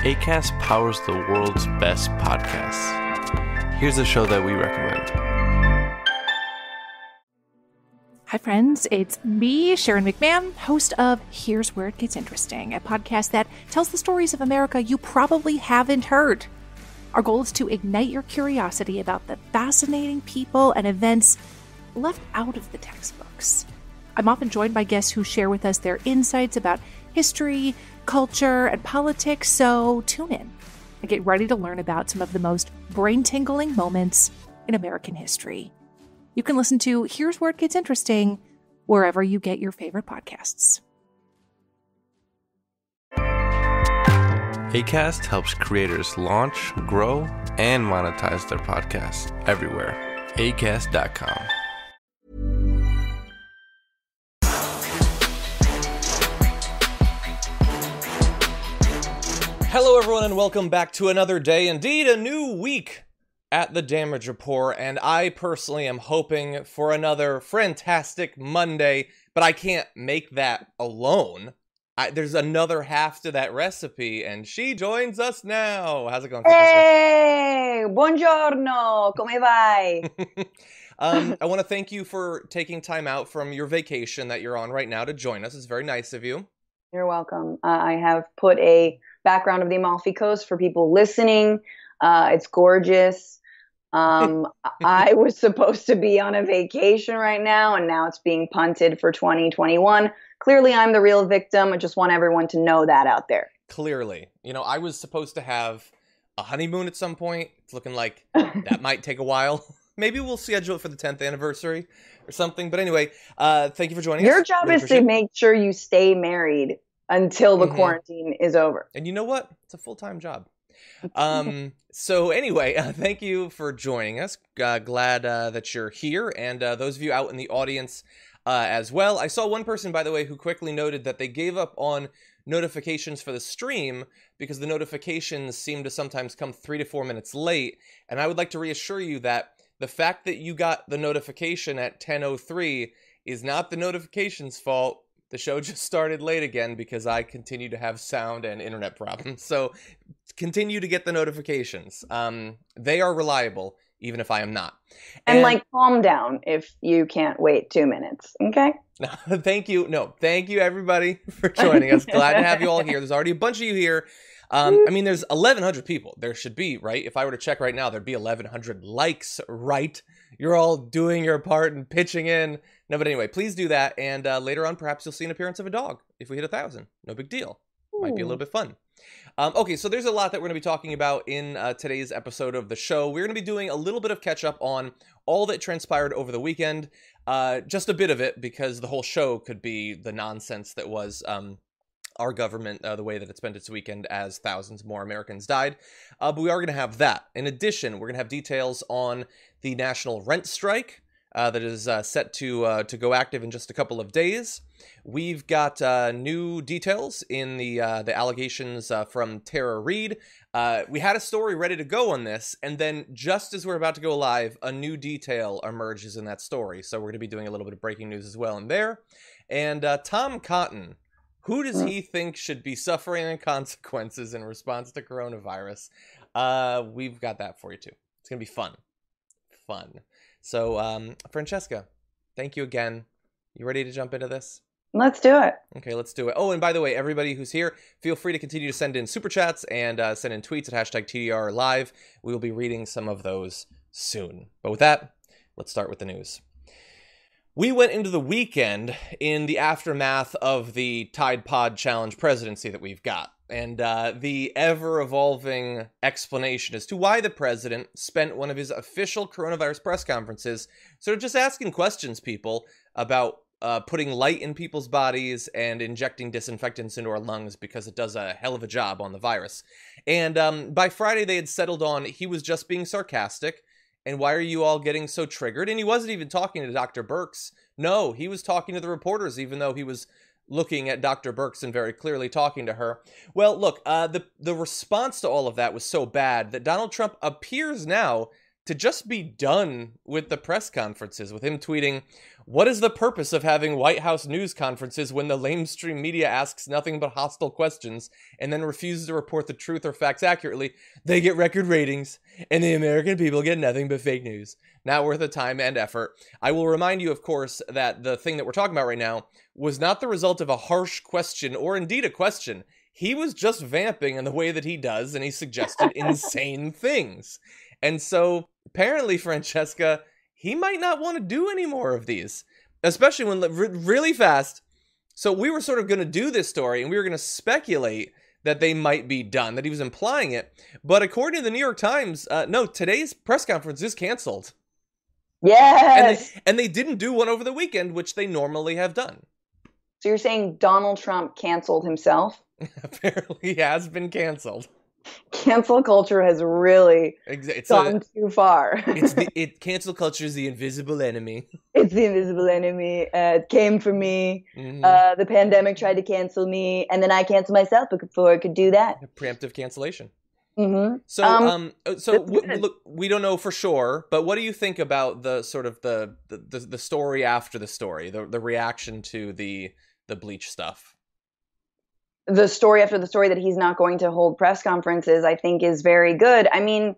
Acast powers the world's best podcasts. Here's a show that we recommend. Hi, friends. It's me, Sharon McMahon, host of Here's Where It Gets Interesting, a podcast that tells the stories of America you probably haven't heard. Our goal is to ignite your curiosity about the fascinating people and events left out of the textbooks. I'm often joined by guests who share with us their insights about history, culture, and politics, so tune in and get ready to learn about some of the most brain-tingling moments in American history. You can listen to Here's Where It Gets Interesting wherever you get your favorite podcasts. Acast helps creators launch, grow, and monetize their podcasts everywhere. Acast.com. Hello, everyone, and welcome back to another day, indeed a new week at the Damage Report, and I personally am hoping for another fantastic Monday, but I can't make that alone. There's another half to that recipe, and she joins us now. How's it going, Francesca? Hey, buongiorno, come vai? I want to thank you for taking time out from your vacation that you're on right now to join us. It's very nice of you. You're welcome. I have put a background of the Amalfi Coast for people listening. It's gorgeous. I was supposed to be on a vacation right now, and now it's being punted for 2021. Clearly, I'm the real victim. I just want everyone to know that out there. Clearly. You know, I was supposed to have a honeymoon at some point. It's looking like that might take a while. Maybe we'll schedule it for the 10th anniversary or something. But anyway, thank you for joining us. Your job is to make sure you stay married until the quarantine is over. And you know what? It's a full-time job. So anyway, thank you for joining us. Glad that you're here, and those of you out in the audience as well. I saw one person, by the way, who quickly noted that they gave up on notifications for the stream because the notifications seem to sometimes come 3 to 4 minutes late. And I would like to reassure you that the fact that you got the notification at 10:03 is not the notification's fault. The show just started late again because I continue to have sound and internet problems. So continue to get the notifications. They are reliable, even if I am not. And calm down if you can't wait 2 minutes, okay? Thank you. No, thank you, everybody, for joining us. Glad to have you all here. There's already a bunch of you here. I mean, there's 1,100 people. There should be, right? If I were to check right now, there'd be 1,100 likes, right? You're all doing your part and pitching in. No, but anyway, please do that. And later on, perhaps you'll see an appearance of a dog if we hit 1,000. No big deal. Might be a little bit fun. Okay, so there's a lot that we're going to be talking about in today's episode of the show. We're going to be doing a little bit of catch up on all that transpired over the weekend. Just a bit of it, because the whole show could be the nonsense that was our government, the way that it spent its weekend as thousands more Americans died. But we are going to have that. In addition, we're going to have details on the national rent strike that is set to go active in just a couple of days. We've got new details in the allegations from Tara Reade. We had a story ready to go on this, and then just as we're about to go live, a new detail emerges in that story. So we're going to be doing a little bit of breaking news as well in there. And Tom Cotton, who does he think should be suffering the consequences in response to coronavirus? We've got that for you too. It's going to be fun. So, Francesca, thank you again. You ready to jump into this? Let's do it. Okay, let's do it. Oh, and by the way, everybody who's here, feel free to continue to send in super chats and send in tweets at #TDR Live. We will be reading some of those soon. But with that, let's start with the news. We went into the weekend in the aftermath of the Tide Pod Challenge presidency that we've got, and the ever-evolving explanation as to why the president spent one of his official coronavirus press conferences sort of just asking questions, people, about putting light in people's bodies and injecting disinfectants into our lungs because it does a hell of a job on the virus. And by Friday, they had settled on he was just being sarcastic. And why are you all getting so triggered? And he wasn't even talking to Dr. Birx. No, he was talking to the reporters, even though he was looking at Dr. Birx and very clearly talking to her. Well, look, the response to all of that was so bad that Donald Trump appears now to to just be done with the press conferences, with him tweeting, "What is the purpose of having White House news conferences when the lamestream media asks nothing but hostile questions and then refuses to report the truth or facts accurately? They get record ratings, and the American people get nothing but fake news. Not worth the time and effort." I will remind you, of course, that the thing that we're talking about right now was not the result of a harsh question or indeed a question. He was just vamping in the way that he does, and he suggested insane things. And so, apparently, Francesca, he might not want to do any more of these, especially when really fast. So we were sort of going to do this story, and we were going to speculate that they might be done, that he was implying it. But according to the New York Times, no, today's press conference is canceled. Yes. And they didn't do one over the weekend, which they normally have done. So you're saying Donald Trump canceled himself? Apparently he has been canceled. Cancel culture has really gone too far. Cancel culture is the invisible enemy. It's the invisible enemy. It came for me. Mm-hmm. The pandemic tried to cancel me, and then I canceled myself before I could do that. Preemptive cancellation. Mm-hmm. So, look, we don't know for sure, but what do you think about the sort of the story after the story, the reaction to the bleach stuff? The story after the story that he's not going to hold press conferences, I think, is very good. I mean,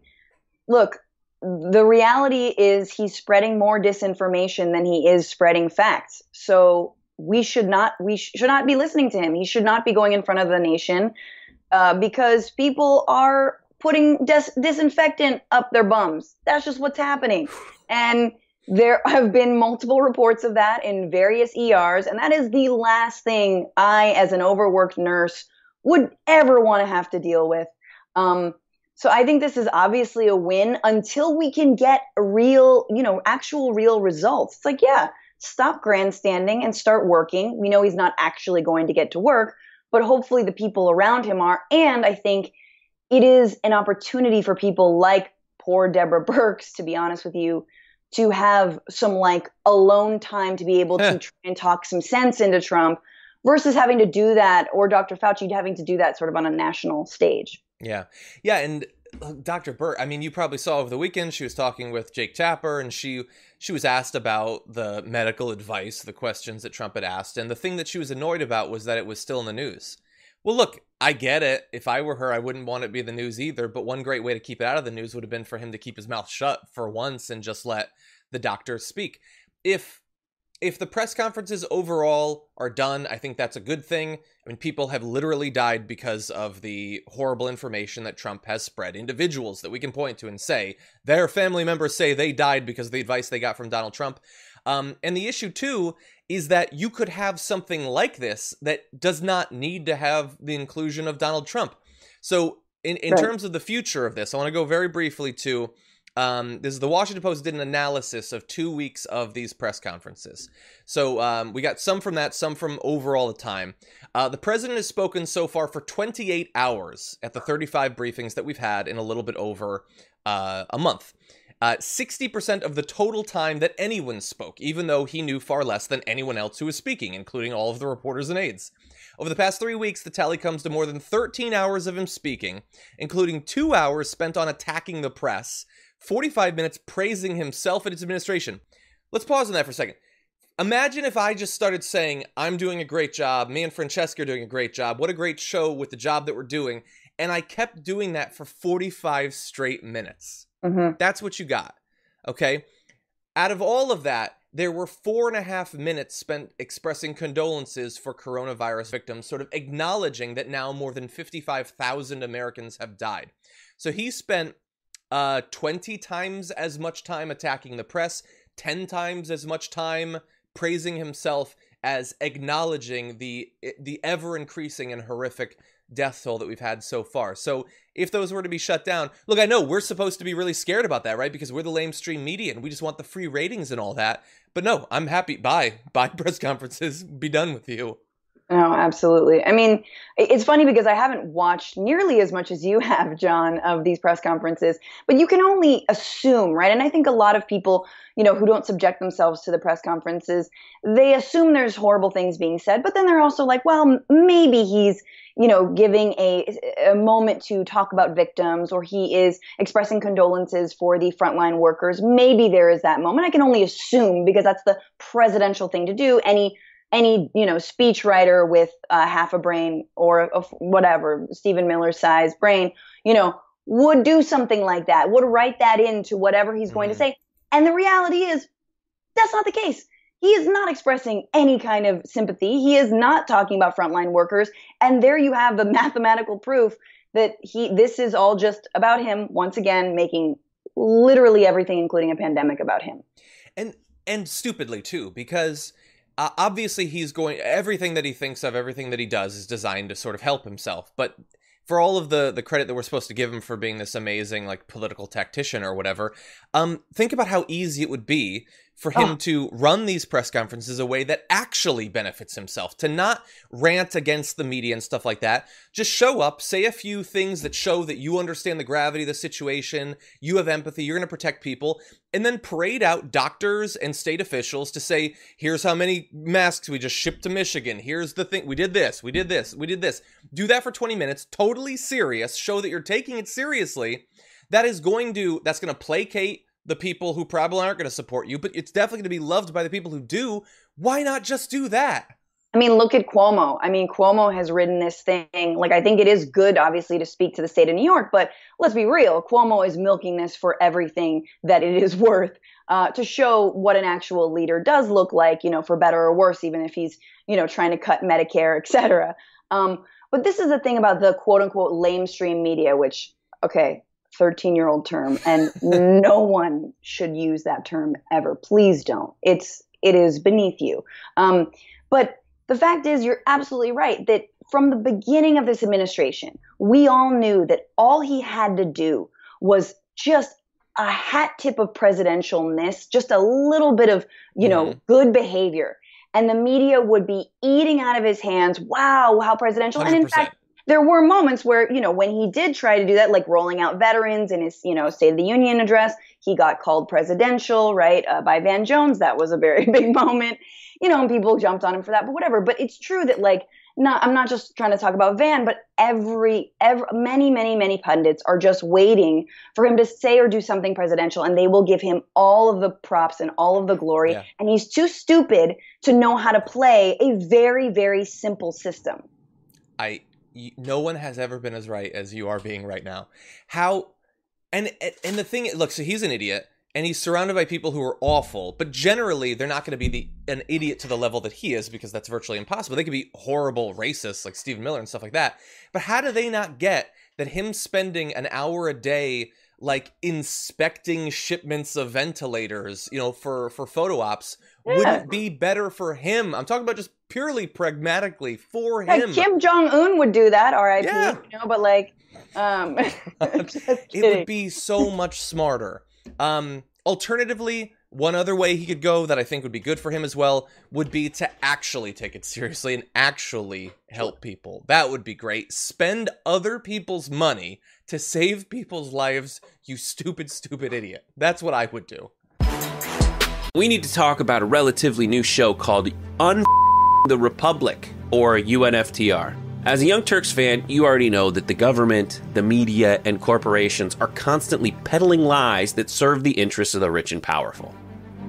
look, the reality is he's spreading more disinformation than he is spreading facts. So we should not be listening to him. He should not be going in front of the nation because people are putting disinfectant up their bums. That's just what's happening. And there have been multiple reports of that in various ERs, and that is the last thing I, as an overworked nurse, would ever want to have to deal with. So I think this is obviously a win until we can get actual real results. It's like, yeah, stop grandstanding and start working. We know he's not actually going to get to work, but hopefully the people around him are. And I think it is an opportunity for people like poor Deborah Birx, to be honest with you, to have some alone time to be able to try and talk some sense into Trump versus having to do that, or Dr. Fauci having to do that sort of on a national stage. Yeah. Yeah. And Dr. Birx, I mean, you probably saw over the weekend, she was talking with Jake Tapper, and she was asked about the medical advice, the questions that Trump had asked. And the thing that she was annoyed about was that it was still in the news. Well, look, I get it. If I were her, I wouldn't want it to be the news either. But one great way to keep it out of the news would have been for him to keep his mouth shut for once and just let the doctors speak. If the press conferences overall are done, I think that's a good thing. I mean, people have literally died because of the horrible information that Trump has spread. Individuals that we can point to and say their family members say they died because of the advice they got from Donald Trump. And the issue, too, is that you could have something like this that does not need to have the inclusion of Donald Trump. So in terms of the future of this, I want to go very briefly to this is the Washington Post did an analysis of 2 weeks of these press conferences. So we got some from that, some from overall the time. The president has spoken so far for 28 hours at the 35 briefings that we've had in a little bit over a month. 60% of the total time that anyone spoke, even though he knew far less than anyone else who was speaking, including all of the reporters and aides. Over the past 3 weeks, the tally comes to more than 13 hours of him speaking, including 2 hours spent on attacking the press, 45 minutes praising himself and his administration. Let's pause on that for a second. Imagine if I just started saying, I'm doing a great job, me and Francesca are doing a great job, what a great show with the job that we're doing, and I kept doing that for 45 straight minutes. Mm-hmm. That's what you got, okay? Out of all of that, there were 4.5 minutes spent expressing condolences for coronavirus victims, sort of acknowledging that now more than 55,000 Americans have died. So he spent 20 times as much time attacking the press, 10 times as much time praising himself as acknowledging the ever-increasing and horrific death toll that we've had so far. So if those were to be shut down, look, I know we're supposed to be really scared about that, right? Because we're the lamestream media and we just want the free ratings and all that. But no, I'm happy. Bye press conferences. Be done with you. No, absolutely. I mean, it's funny because I haven't watched nearly as much as you have, John, of these press conferences, but you can only assume, right? And I think a lot of people, who don't subject themselves to the press conferences, they assume there's horrible things being said, but then they're also like, well, maybe he's, giving a moment to talk about victims, or he is expressing condolences for the frontline workers. Maybe there is that moment. I can only assume because that's the presidential thing to do. Any speech writer with half a brain or whatever, Stephen Miller's size brain, would do something like that, would write that into whatever he's going to say. And the reality is that's not the case. He is not expressing any kind of sympathy. He is not talking about frontline workers. And there you have the mathematical proof that this is all just about him, once again, making literally everything, including a pandemic, about him. And stupidly, too, because obviously everything that he thinks of, everything that he does is designed to sort of help himself. But for all of the credit that we're supposed to give him for being this amazing, like, political tactician or whatever, think about how easy it would be for him to run these press conferences a way that actually benefits himself, to not rant against the media and stuff like that. Just show up, say a few things that show that you understand the gravity of the situation, you have empathy, you're going to protect people, and then parade out doctors and state officials to say, here's how many masks we just shipped to Michigan, here's the thing, we did this. Do that for 20 minutes, totally serious, show that you're taking it seriously. That's going to placate the people who probably aren't going to support you, but it's definitely going to be loved by the people who do. Why not just do that? I mean, look at Cuomo. I mean, Cuomo has ridden this thing. Like, I think it is good, obviously, to speak to the state of New York, but let's be real. Cuomo is milking this for everything that it is worth, to show what an actual leader does look like, for better or worse, even if he's, trying to cut Medicare, et cetera. But this is the thing about the quote unquote lamestream media, which, okay, 13-year-old term, and no one should use that term ever. Please don't. It is beneath you. But the fact is, you're absolutely right that from the beginning of this administration, we all knew that all he had to do was just a hat tip of presidentialness, just a little bit of, good behavior. And the media would be eating out of his hands. Wow, how presidential. 100%. And in fact, there were moments where, when he did try to do that, like rolling out veterans in his, State of the Union address, he got called presidential, right, by Van Jones. That was a very big moment, and people jumped on him for that, but whatever. But it's true that, like, I'm not just trying to talk about Van, but many pundits are just waiting for him to say or do something presidential, and they will give him all of the props and all of the glory. Yeah. And he's too stupid to know how to play a very, very simple system. No one has ever been as right as you are being right now. And the thing, look, so he's an idiot, and he's surrounded by people who are awful, but generally they're not going to be an idiot to the level that he is, because that's virtually impossible. They could be horrible racists like Stephen Miller and stuff like that. But how do they not get that him spending an hour a day, like, inspecting shipments of ventilators, for photo ops, wouldn't be better for him? I'm talking about just purely pragmatically for him. Kim Jong-un would do that, R.I.P. Yeah. But like, it would be so much smarter. Alternatively, one other way he could go that I think would be good for him as well would be to actually take it seriously and actually help people. That would be great. Spend other people's money to save people's lives, you stupid, stupid idiot. That's what I would do. We need to talk about a relatively new show called the Republic, or UNFTR. As a Young Turks fan, you already know that the government, the media, and corporations are constantly peddling lies that serve the interests of the rich and powerful.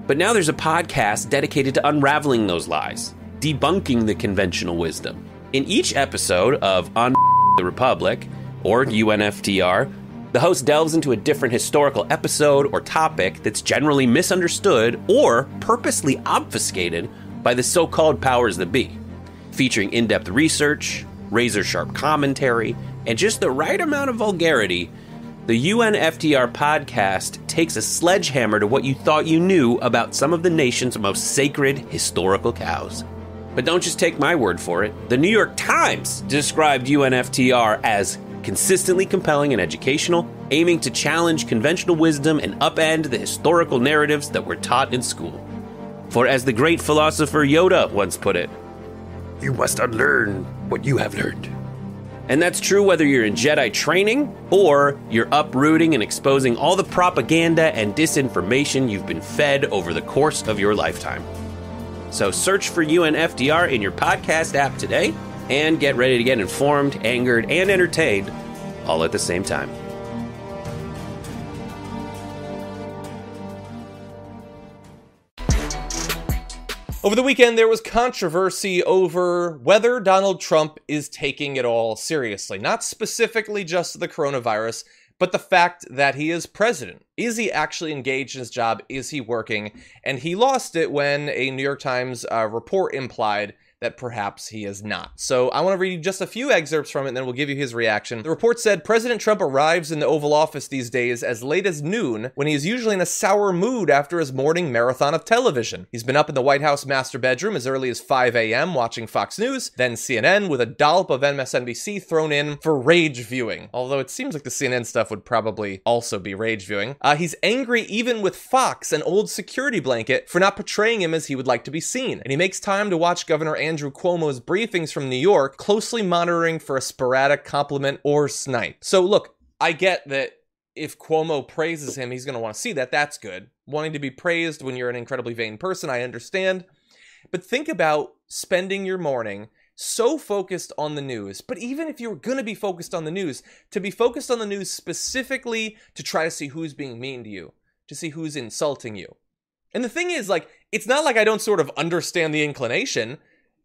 But now there's a podcast dedicated to unraveling those lies, debunking the conventional wisdom. In each episode of the Republic, or UNFTR, the host delves into a different historical episode or topic that's generally misunderstood or purposely obfuscated by the so-called powers that be, featuring in-depth research, razor-sharp commentary, and just the right amount of vulgarity. The UNFTR podcast takes a sledgehammer to what you thought you knew about some of the nation's most sacred historical cows. But don't just take my word for it. The New York Times described UNFTR as consistently compelling and educational, aiming to challenge conventional wisdom and upend the historical narratives that were taught in school. For as the great philosopher Yoda once put it, You must unlearn what you have learned. And that's true whether you're in Jedi training or you're uprooting and exposing all the propaganda and disinformation you've been fed over the course of your lifetime. So search for UNFDR in your podcast app today and get ready to get informed, angered, and entertained all at the same time. Over the weekend, there was controversy over whether Donald Trump is taking it all seriously. Not specifically just the coronavirus, but the fact that he is president. Is he actually engaged in his job? Is he working? And he lost it when a New York Times report implied that perhaps he is not. So I want to read just a few excerpts from it, and then we'll give you his reaction. The report said, President Trump arrives in the Oval Office these days as late as noon, when he is usually in a sour mood after his morning marathon of television. He's been up in the White House master bedroom as early as 5 a.m. watching Fox News, then CNN, with a dollop of MSNBC thrown in for rage viewing. Although it seems like the CNN stuff would probably also be rage viewing. He's angry even with Fox, an old security blanket, for not portraying him as he would like to be seen. And he makes time to watch Governor Andrew Cuomo's briefings from New York, closely monitoring for a sporadic compliment or snipe. So look, I get that if Cuomo praises him, he's going to want to see that. That's good. Wanting to be praised when you're an incredibly vain person, I understand. But think about spending your morning so focused on the news. But even if you're going to be focused on the news, to be focused on the news specifically to try to see who's being mean to you, to see who's insulting you. And the thing is, like, it's not like I don't sort of understand the inclination.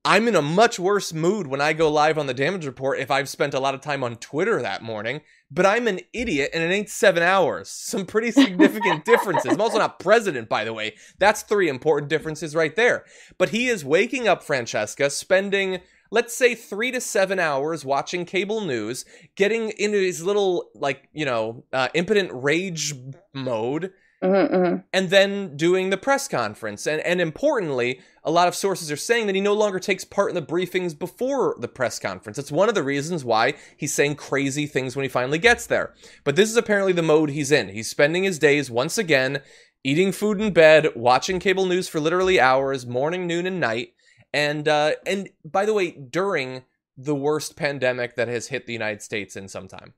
I'm in a much worse mood when I go live on the Damage Report if I've spent a lot of time on Twitter that morning, but I'm an idiot and it ain't 7 hours. Some pretty significant differences. I'm also not president, by the way. That's 3 important differences right there. But he is waking up, Francesca, spending, let's say, 3 to 7 hours watching cable news, getting into his little, like, impotent rage mode, and then doing the press conference. And importantly, a lot of sources are saying that he no longer takes part in the briefings before the press conference. It's one of the reasons why he's saying crazy things when he finally gets there. But this is apparently the mode he's in. He's spending his days, once again, eating food in bed, watching cable news for literally hours, morning, noon, and night. And by the way, during the worst pandemic that has hit the United States in some time.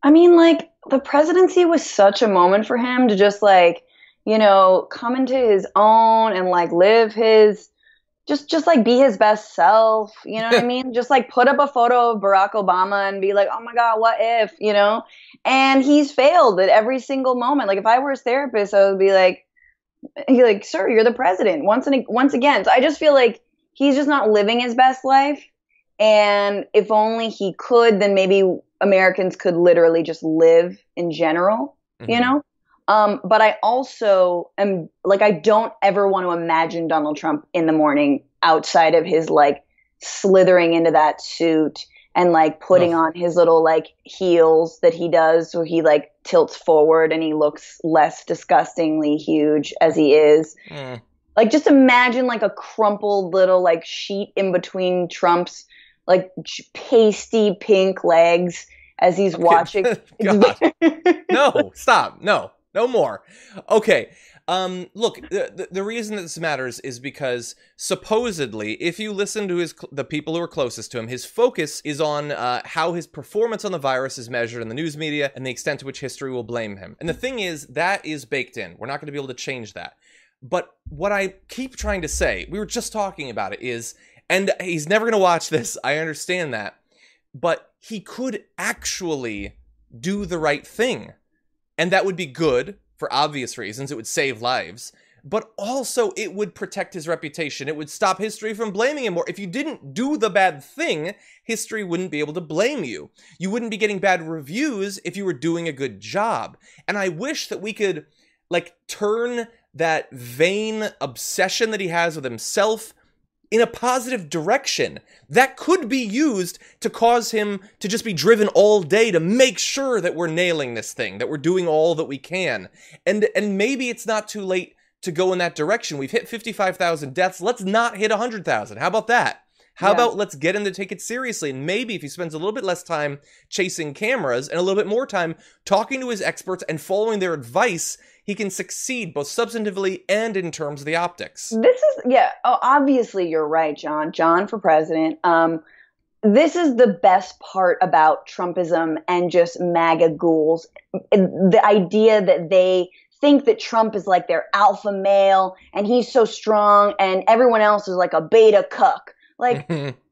I mean, like, the presidency was such a moment for him to just, like, come into his own and, like, live his, just like, be his best self, you know what I mean? Just, like, put up a photo of Barack Obama and be like, oh my God, what if, And he's failed at every single moment. Like, if I were his therapist, I would be like, sir, you're the president once again. So I just feel like he's just not living his best life. And if only he could, then maybe Americans could literally just live in general, But I also am, like, I don't ever want to imagine Donald Trump in the morning outside of his, like, slithering into that suit and, like, putting on his little, like, heels that he does where he, like, tilts forward and he looks less disgustingly huge as he is. Like, just imagine, like, a crumpled little, like, sheet in between Trump's, like, pasty pink legs as he's watching. God. No, stop. No more. Okay. Look, the reason that this matters is because supposedly, if you listen to the people who are closest to him, his focus is on how his performance on the virus is measured in the news media and the extent to which history will blame him. And the thing is, that is baked in. We're not going to be able to change that. But what I keep trying to say, we were just talking about it, is, and he's never going to watch this, I understand that, but he could actually do the right thing. And that would be good for obvious reasons. It would save lives. But also, it would protect his reputation. It would stop history from blaming him more. If you didn't do the bad thing, history wouldn't be able to blame you. You wouldn't be getting bad reviews if you were doing a good job. And I wish that we could, like, turn that vain obsession that he has with himself in a positive direction that could be used to cause him to just be driven all day to make sure that we're nailing this thing, that we're doing all that we can. And maybe it's not too late to go in that direction. We've hit 55,000 deaths. Let's not hit 100,000. How about that? How about let's get him to take it seriously? And maybe if he spends a little bit less time chasing cameras and a little bit more time talking to his experts and following their advice, he can succeed both substantively and in terms of the optics. Obviously you're right, John for president. This is the best part about Trumpism and just MAGA ghouls. The idea that they think that Trump is like their alpha male and he's so strong and everyone else is like a beta cuck. Like,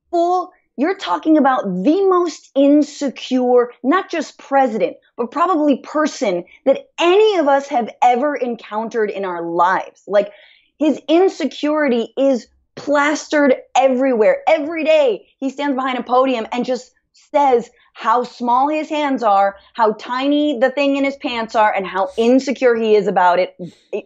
fool, you're talking about the most insecure, not just president, but probably person that any of us have ever encountered in our lives. Like, his insecurity is plastered everywhere. Every day he stands behind a podium and just says how small his hands are, how tiny the thing in his pants are, and how insecure he is about it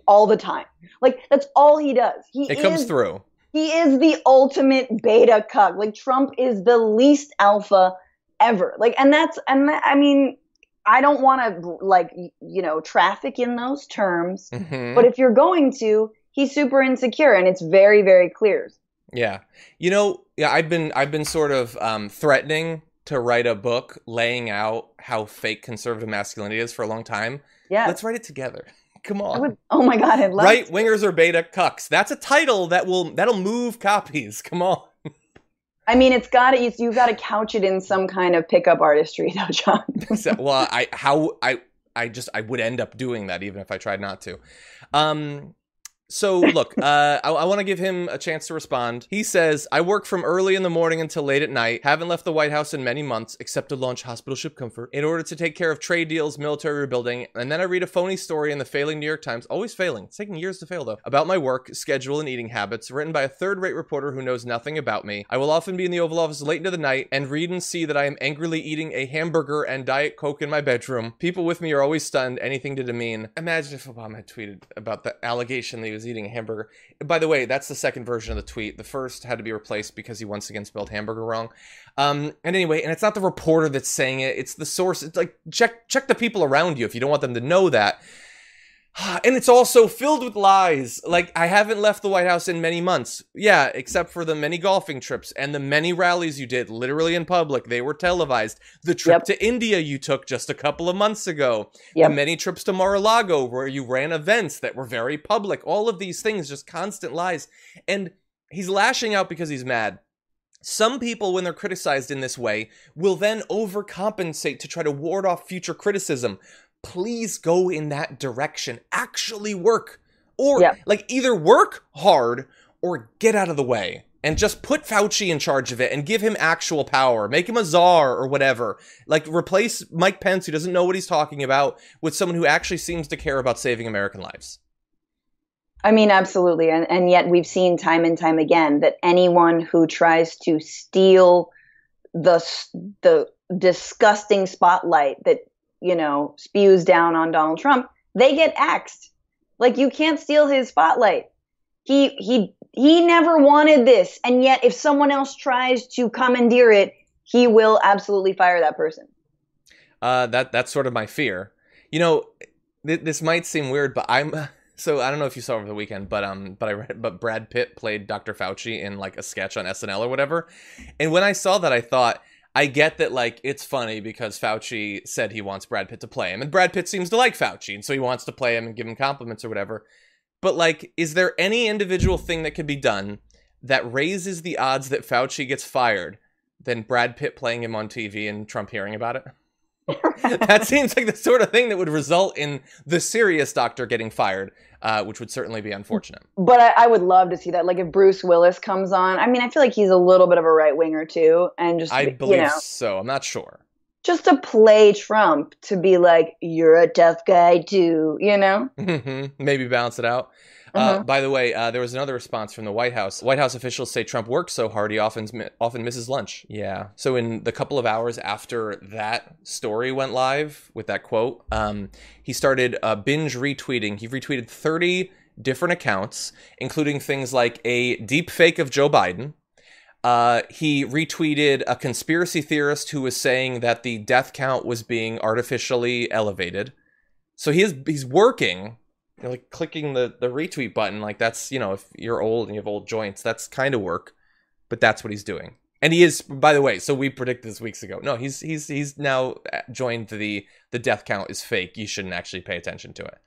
all the time. Like, that's all he does. It comes through. He is the ultimate beta cuck. Like, Trump is the least alpha ever. Like, I mean, I don't want to, traffic in those terms. Mm-hmm. But if you're going to, he's super insecure, and it's very, very clear. Yeah. I've been sort of threatening to write a book laying out how fake conservative masculinity is for a long time. Yeah. Let's write it together. Come on. Oh my God, I'd love Right wingers or beta cucks. That's a title that'll move copies. Come on. I mean, you've got to couch it in some kind of pickup artistry, though, John. Well, I would end up doing that even if I tried not to. So look, I want to give him a chance to respond. He says, I work from early in the morning until late at night, haven't left the White House in many months, except to launch Hospital Ship Comfort, in order to take care of trade deals, military rebuilding, and then I read a phony story in the failing New York Times, always failing, it's taking years to fail though, about my work, schedule, and eating habits, written by a third-rate reporter who knows nothing about me. I will often be in the Oval Office late into the night and read and see that I am angrily eating a hamburger and Diet Coke in my bedroom. People with me are always stunned, anything to demean. Imagine if Obama had tweeted about the allegation that he was eating a hamburger. By the way, that's the second version of the tweet. The first had to be replaced because he once again spelled hamburger wrong. And anyway, and it's not the reporter that's saying it, it's the source. It's like, check the people around you if you don't want them to know that. And it's also filled with lies. Like, I haven't left the White House in many months. Yeah, except for the many golfing trips and the many rallies you did, literally in public. They were televised. The trip to India you took just a couple of months ago. The many trips to Mar-a-Lago where you ran events that were very public. All of these things, just constant lies. And he's lashing out because he's mad. Some people, when they're criticized in this way, will then overcompensate to try to ward off future criticism. Please go in that direction. Actually work. Or, either work hard or get out of the way. And just put Fauci in charge of it and give him actual power. Make him a czar or whatever. Like, replace Mike Pence, who doesn't know what he's talking about, with someone who actually seems to care about saving American lives. I mean, absolutely. And yet we've seen time and time again that anyone who tries to steal the disgusting spotlight that, spews down on Donald Trump, they get axed. Like, you can't steal his spotlight. He never wanted this. And yet if someone else tries to commandeer it, he will absolutely fire that person. That's sort of my fear. This might seem weird, but so I don't know if you saw over the weekend, but Brad Pitt played Dr. Fauci in like a sketch on SNL or whatever. And when I saw that, I thought, I get that, like, it's funny because Fauci said he wants Brad Pitt to play him, and Brad Pitt seems to like Fauci, and so he wants to play him and give him compliments or whatever. But, like, is there any individual thing that could be done that raises the odds that Fauci gets fired than Brad Pitt playing him on TV and Trump hearing about it? That seems like the sort of thing that would result in the serious doctor getting fired, which would certainly be unfortunate. But I would love to see that. Like, if Bruce Willis comes on, I mean, I feel like he's a little bit of a right winger too, and just I believe so. I'm not sure. Just to play Trump, to be like, you're a tough guy too, Maybe balance it out. By the way, there was another response from the White House. White House officials say Trump works so hard he often misses lunch. Yeah. So in the couple of hours after that story went live with that quote, he started binge retweeting. He retweeted 30 different accounts, including things like a deep fake of Joe Biden. He retweeted a conspiracy theorist who was saying that the death count was being artificially elevated. So he's working. Like clicking the retweet button, like that's, if you're old and you have old joints, that's kind of work, but that's what he's doing. And he is, by the way, so we predicted this weeks ago. No, he's now joined the death count is fake. You shouldn't actually pay attention to it.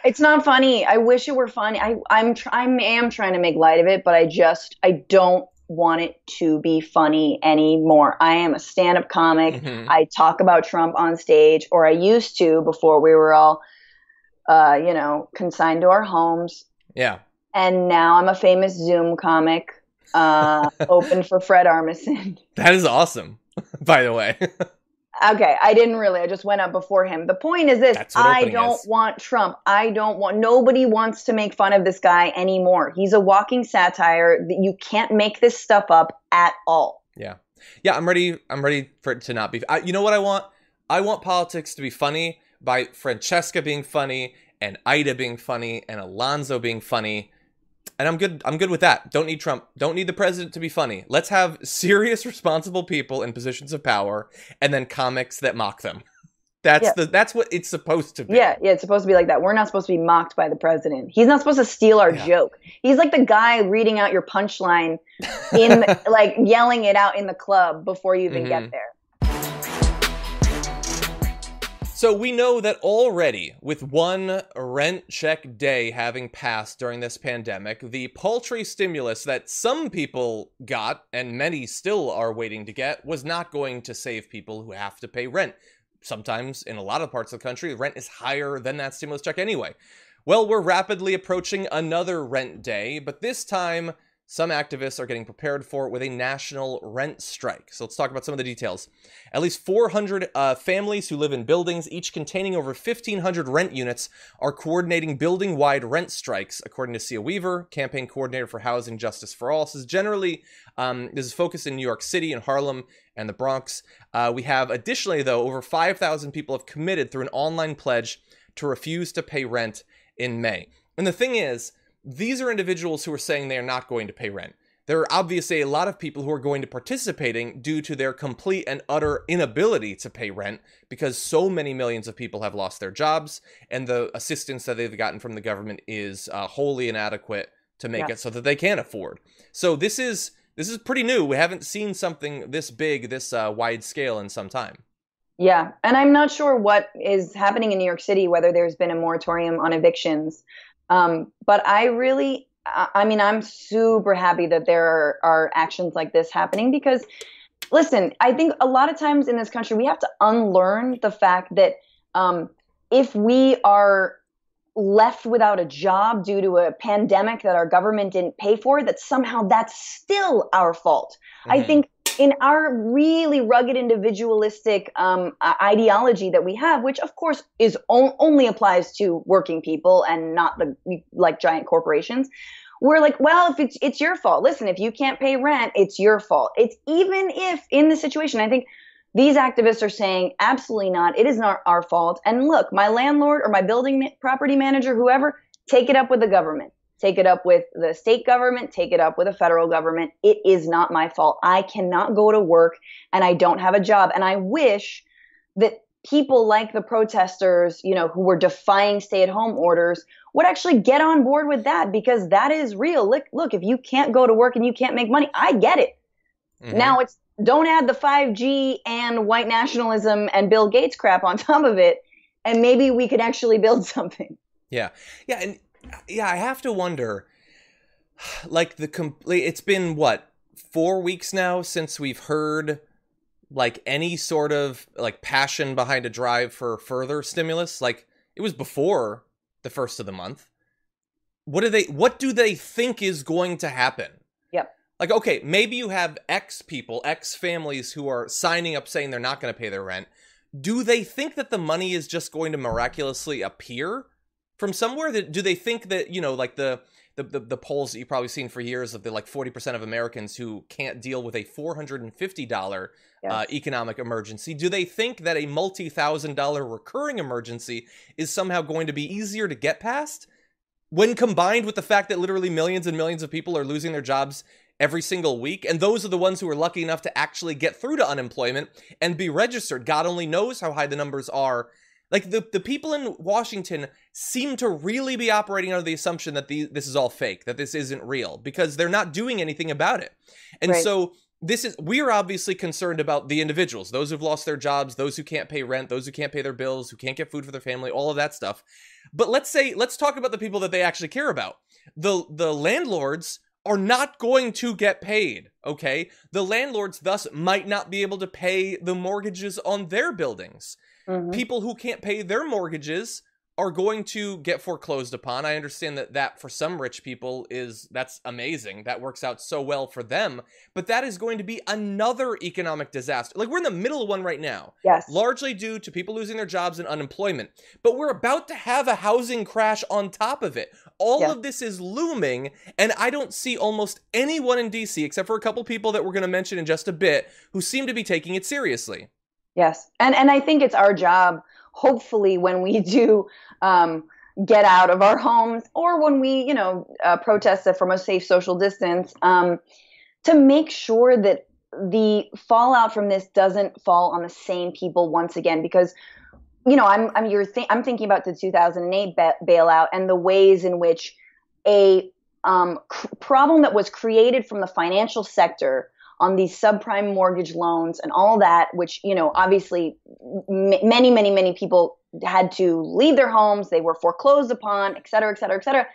It's not funny. I wish it were funny. I am trying to make light of it, but I don't want it to be funny anymore. I am a stand-up comic. Mhm. I talk about Trump on stage, or I used to before we were all, consigned to our homes. Yeah. And now I'm a famous Zoom comic, open for Fred Armisen. That is awesome, by the way. Okay, I didn't really. I just went up before him. The point is this. That's what I opening don't is. want Trump. Nobody wants to make fun of this guy anymore. He's a walking satire. You can't make this stuff up at all. Yeah. Yeah, I'm ready for it to not be. You know what I want? I want politics to be funny by Francesca being funny and Ida being funny and Alonzo being funny. And I'm good with that. Don't need Trump. Don't need the president to be funny. Let's have serious, responsible people in positions of power and then comics that mock them. That's what it's supposed to be. Yeah, it's supposed to be like that. We're not supposed to be mocked by the president. He's not supposed to steal our joke. He's like the guy reading out your punchline like yelling it out in the club before you even get there. So we know that already, with one rent check day having passed during this pandemic, the paltry stimulus that some people got, and many still are waiting to get, was not going to save people who have to pay rent. Sometimes, in a lot of parts of the country, rent is higher than that stimulus check anyway. Well, we're rapidly approaching another rent day, but this time, some activists are getting prepared for it with a national rent strike. So let's talk about some of the details. At least 400 families who live in buildings, each containing over 1,500 rent units, are coordinating building-wide rent strikes, according to Sia Weaver, campaign coordinator for Housing Justice for All. This is focused in New York City and Harlem and the Bronx. We have additionally, though, over 5,000 people have committed through an online pledge to refuse to pay rent in May. And the thing is, these are individuals who are saying they are not going to pay rent. There are obviously a lot of people who are going to participating due to their complete and utter inability to pay rent because so many millions of people have lost their jobs and the assistance that they've gotten from the government is wholly inadequate to make it so that they can afford. So this is pretty new. We haven't seen something this big, this wide scale in some time. Yeah, and I'm not sure what is happening in New York City, whether there's been a moratorium on evictions. But I'm super happy that there are actions like this happening because, listen, I think a lot of times in this country, we have to unlearn the fact that if we are left without a job due to a pandemic that our government didn't pay for, that somehow that's still our fault. Mm-hmm. I think in our really rugged individualistic ideology that we have, which of course is only applies to working people and not the like giant corporations, we're like, well, if it's your fault. Listen, if you can't pay rent, it's your fault. It's even if in the situation, I think these activists are saying absolutely not. It is not our fault. And look, my landlord or my building property manager, whoever, take it up with the government. Take it up with the state government, take it up with the federal government. It is not my fault. I cannot go to work and I don't have a job. And I wish that people like the protesters, who were defying stay-at-home orders would actually get on board with that because that is real. Look, if you can't go to work and you can't make money, I get it. Mm-hmm. Now don't add the 5G and white nationalism and Bill Gates crap on top of it, and maybe we could actually build something. Yeah. I have to wonder, like it's been 4 weeks now since we've heard like any sort of like passion behind a drive for further stimulus. Like it was before the first of the month. What do they think is going to happen? Yep. Like, okay, maybe you have X families who are signing up saying they're not going to pay their rent. Do they think that the money is just going to miraculously appear from somewhere? Do they think that, like the polls that you've probably seen for years of the 40% of Americans who can't deal with a $450 economic emergency, do they think that a multi-$1,000 recurring emergency is somehow going to be easier to get past? When combined with the fact that literally millions and millions of people are losing their jobs every single week, and those are the ones who are lucky enough to actually get through to unemployment and be registered. God only knows how high the numbers are. Like, the people in Washington seem to really be operating under the assumption that this is all fake, that this isn't real, because they're not doing anything about it. And so we are obviously concerned about the individuals, those who've lost their jobs, those who can't pay rent, those who can't pay their bills, who can't get food for their family, all of that stuff. But let's talk about the people that they actually care about. The landlords are not going to get paid, okay? The landlords thus might not be able to pay the mortgages on their buildings. Mm-hmm. People who can't pay their mortgages are going to get foreclosed upon. I understand that for some rich people that's amazing. That works out so well for them. But that is going to be another economic disaster. Like, we're in the middle of one right now. Yes. Largely due to people losing their jobs and unemployment. But we're about to have a housing crash on top of it. All of this is looming, and I don't see almost anyone in DC, except for a couple people that we're going to mention in just a bit, who seem to be taking it seriously. Yes. And I think it's our job, hopefully, when we do get out of our homes, or when we, protest from a safe social distance, to make sure that the fallout from this doesn't fall on the same people once again. Because, I'm thinking about the 2008 bailout and the ways in which a problem that was created from the financial sector on these subprime mortgage loans and all that, which, obviously many, many, many people had to leave their homes. They were foreclosed upon, et cetera, et cetera, et cetera.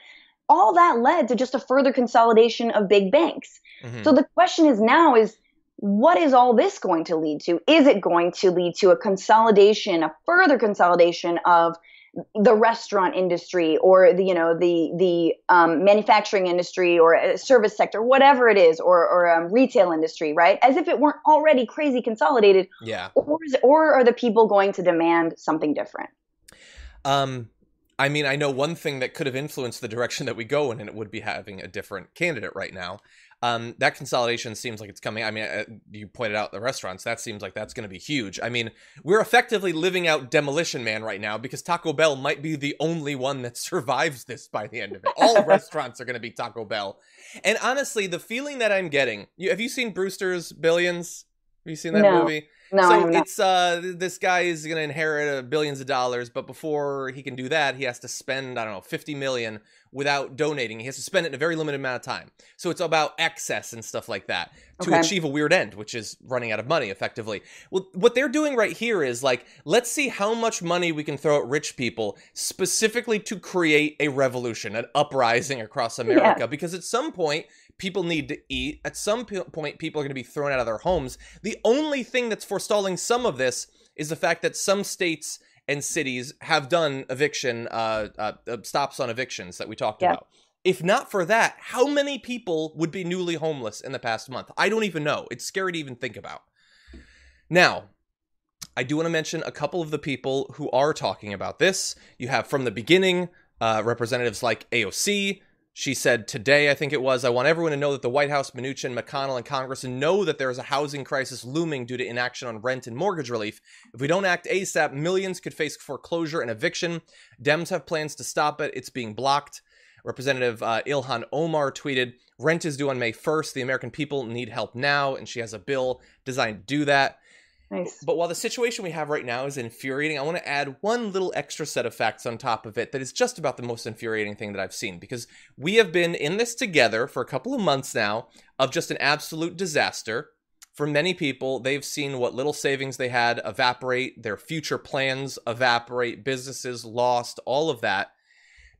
All that led to just a further consolidation of big banks. Mm-hmm. So the question is now what is all this going to lead to? Is it going to lead to a further consolidation of the restaurant industry, or the manufacturing industry, or service sector, whatever it is, or retail industry, right? As if it weren't already crazy consolidated. Yeah. Or are the people going to demand something different? I mean, I know one thing that could have influenced the direction that we go in, and it would be having a different candidate right now. That consolidation seems like it's coming. I mean, you pointed out the restaurants. That seems like that's going to be huge. I mean, we're effectively living out Demolition Man right now, because Taco Bell might be the only one that survives this by the end of it. All restaurants are going to be Taco Bell. And honestly, the feeling that I'm getting, have you seen Brewster's Billions? Have you seen that movie? No, so it's this guy is going to inherit billions of dollars, but before he can do that, he has to spend, I don't know, 50 million without donating. He has to spend it in a very limited amount of time. So it's about excess and stuff like that to achieve a weird end, which is running out of money effectively. Well, what they're doing right here is let's see how much money we can throw at rich people specifically to create a revolution, an uprising across America, because at some point, people need to eat. At some point, people are going to be thrown out of their homes. The only thing that's forestalling some of this is the fact that some states and cities have done eviction stops on evictions that we talked about. If not for that, how many people would be newly homeless in the past month? I don't even know. It's scary to even think about. Now, I do want to mention a couple of the people who are talking about this. You have from the beginning representatives like AOC. She said today, I think it was, I want everyone to know that the White House, Mnuchin, McConnell, and Congress know that there is a housing crisis looming due to inaction on rent and mortgage relief. If we don't act ASAP, millions could face foreclosure and eviction. Dems have plans to stop it. It's being blocked. Representative Ilhan Omar tweeted, rent is due on May 1st. The American people need help now. And she has a bill designed to do that. Nice. But while the situation we have right now is infuriating, I want to add one little extra set of facts on top of it that is just about the most infuriating thing that I've seen, because we have been in this together for a couple of months now of just an absolute disaster. For many people, they've seen what little savings they had evaporate, their future plans evaporate, businesses lost, all of that.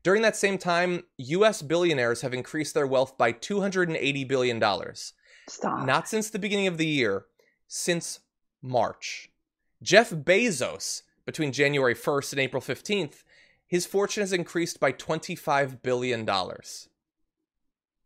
During that same time, U.S. billionaires have increased their wealth by $280 billion. Stop. Not since the beginning of the year, since March. Jeff Bezos, between January 1st and April 15th, his fortune has increased by $25 billion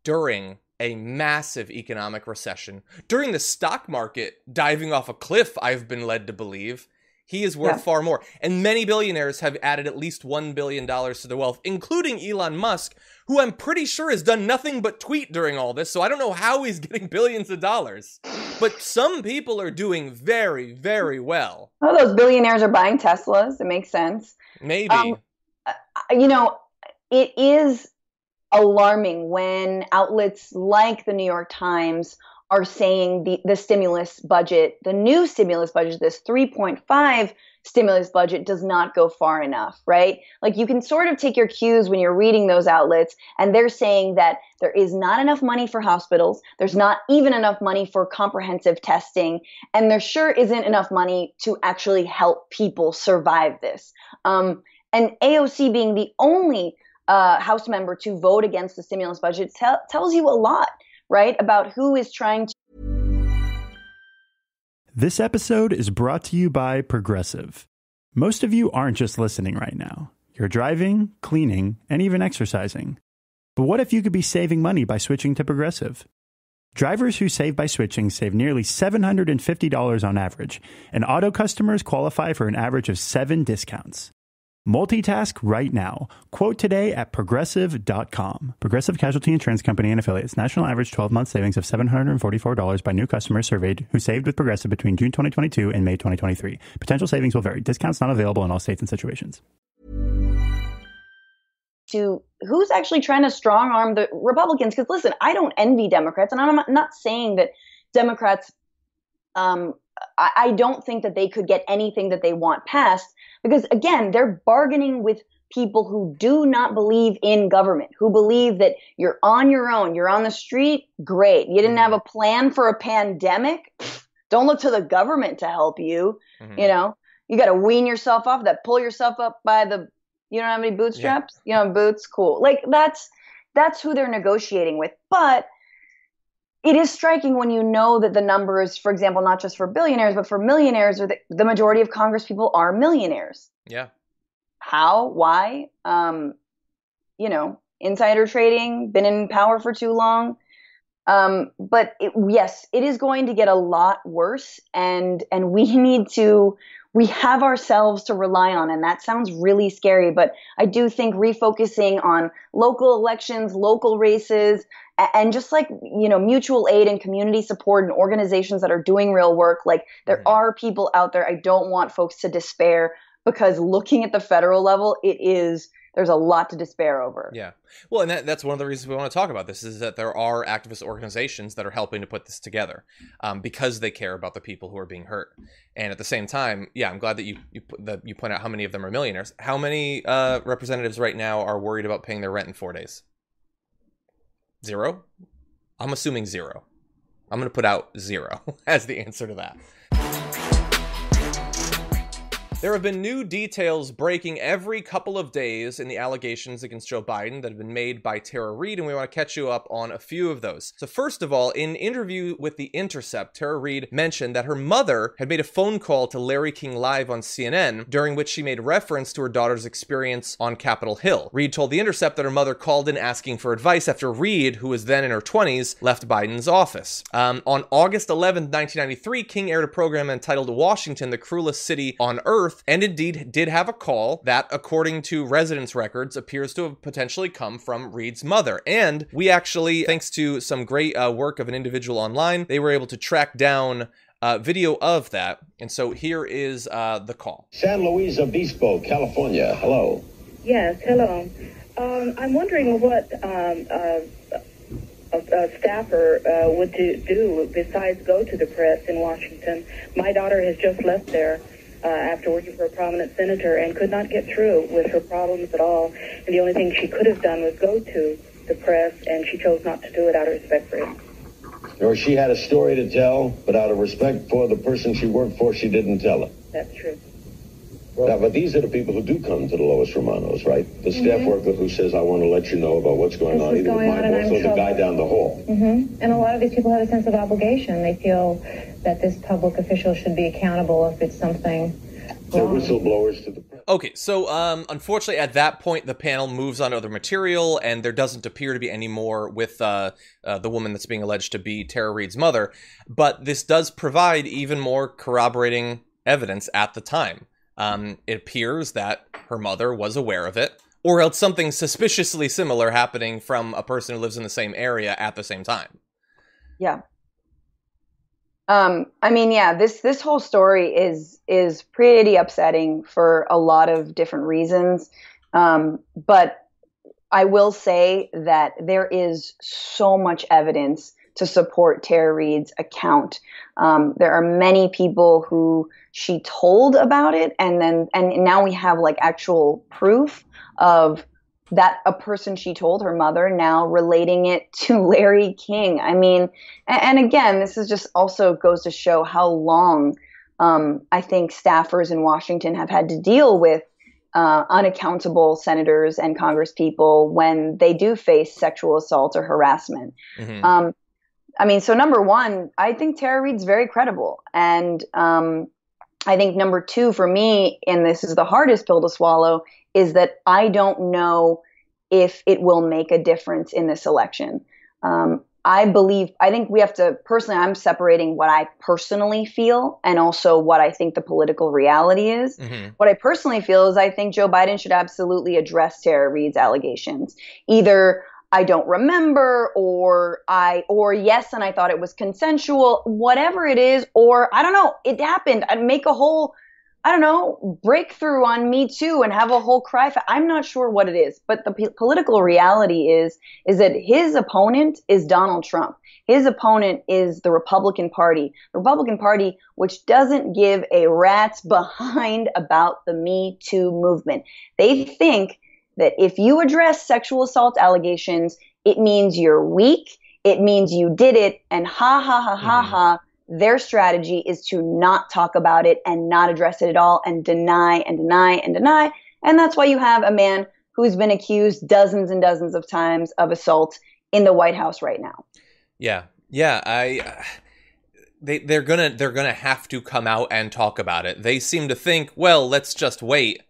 during a massive economic recession. During the stock market diving off a cliff, I've been led to believe. He is worth far more. And many billionaires have added at least $1 billion to their wealth, including Elon Musk, who I'm pretty sure has done nothing but tweet during all this. So I don't know how he's getting billions of dollars. But some people are doing very, very well. Oh, those billionaires are buying Teslas. It makes sense. Maybe. It is alarming when outlets like the New York Times are saying the stimulus budget, the new stimulus budget, this 3.5 stimulus budget does not go far enough, right? Like you can sort of take your cues when you're reading those outlets, and they're saying that there is not enough money for hospitals. There's not even enough money for comprehensive testing, and there sure isn't enough money to actually help people survive this. And AOC being the only House member to vote against the stimulus budget tells you a lot, right, about who is trying to. This episode is brought to you by Progressive. Most of you aren't just listening right now. You're driving, cleaning, and even exercising. But what if you could be saving money by switching to Progressive? Drivers who save by switching save nearly $750 on average, and auto customers qualify for an average of 7 discounts. Multitask right now. Quote today at Progressive.com. Progressive Casualty Insurance Company and Affiliates. National average 12-month savings of $744 by new customers surveyed who saved with Progressive between June 2022 and May 2023. Potential savings will vary. Discounts not available in all states and situations. To who's actually trying to strong arm the Republicans? Because listen, I don't envy Democrats, and I'm not saying that Democrats, I don't think that they could get anything that they want passed. Because again, they're bargaining with people who do not believe in government, who believe that you're on your own, you're on the street, great. You didn't have a plan for a pandemic? Don't look to the government to help you. Mm-hmm. You know, you got to wean yourself off that, pull yourself up by the, you don't have any bootstraps? Yeah. You know, boots, cool. Like that's who they're negotiating with. But it is striking when you know that the numbers, for example, not just for billionaires, but for millionaires, or the majority of Congress people are millionaires. Yeah. How? Why? You know, insider trading, been in power for too long. But yes, it is going to get a lot worse, and we have ourselves to rely on, and that sounds really scary, but I do think refocusing on local elections, local races, and just like, you know, mutual aid and community support and organizations that are doing real work, like there are people out there. I don't want folks to despair, because looking at the federal level, there's a lot to despair over. Yeah. Well, and that's one of the reasons we want to talk about this, is that there are activist organizations that are helping to put this together because they care about the people who are being hurt. And at the same time, yeah, I'm glad that you point out how many of them are millionaires. How many representatives right now are worried about paying their rent in 4 days? 0? I'm assuming 0. I'm going to put out 0 as the answer to that. There have been new details breaking every couple of days in the allegations against Joe Biden that have been made by Tara Reade, and we want to catch you up on a few of those. So first of all, in an interview with The Intercept, Tara Reade mentioned that her mother had made a phone call to Larry King Live on CNN, during which she made reference to her daughter's experience on Capitol Hill. Reade told The Intercept that her mother called in asking for advice after Reade, who was then in her 20s, left Biden's office. On August 11, 1993, King aired a program entitled Washington, the Cruelest City on Earth, and indeed did have a call that, according to residence records, appears to have potentially come from Reade's mother. And we actually, thanks to some great work of an individual online, they were able to track down video of that. And so here is the call. San Luis Obispo, California. Hello. Yes, hello. I'm wondering what a staffer would do besides go to the press in Washington. My daughter has just left there after working for a prominent senator and could not get through with her problems at all. And the only thing she could have done was go to the press, and she chose not to do it out of respect for him. Or she had a story to tell, but out of respect for the person she worked for, she didn't tell it. That's true. Now, but these are the people who do come to the Lois Romanos, right? The staff worker who says, I want to let you know about what's going on, either with my boss or the guy down the hall. And a lot of these people have a sense of obligation. They feel that this public official should be accountable if it's something They're whistleblowers to the press. Okay, so unfortunately at that point the panel moves on to other material, and there doesn't appear to be any more with the woman that's being alleged to be Tara Reade's mother. But this does provide even more corroborating evidence at the time. It appears that her mother was aware of it, or else something suspiciously similar happening from a person who lives in the same area at the same time. Yeah. I mean, yeah, this whole story is pretty upsetting for a lot of different reasons. But I will say that there is so much evidence to support Tara Reade's account. There are many people who she told about it, and now we have like actual proof of that a person she told, her mother, now relating it to Larry King. I mean, and again, this is just also goes to show how long I think staffers in Washington have had to deal with unaccountable senators and congresspeople when they do face sexual assault or harassment. Mm-hmm. I mean, so number one, I think Tara Reade's very credible. And I think number two for me, and this is the hardest pill to swallow, is that I don't know if it will make a difference in this election. I think we have to, personally, I'm separating what I personally feel and also what I think the political reality is. Mm-hmm. What I personally feel is I think Joe Biden should absolutely address Tara Reade's allegations. Either I don't remember, or yes, and I thought it was consensual, whatever it is, or I don't know, it happened. I'd make a whole, I don't know, breakthrough on Me Too and have a whole cry. I'm not sure what it is, but the political reality is that his opponent is Donald Trump. His opponent is the Republican Party. The Republican Party, which doesn't give a rat's behind about the Me Too movement. They think that if you address sexual assault allegations, it means you're weak, it means you did it, and ha. Their strategy is to not talk about it and not address it at all and deny and deny and deny. And that's why you have a man who's been accused dozens and dozens of times of assault in the White House right now. Yeah. They're gonna have to come out and talk about it. They seem to think, well, let's just wait.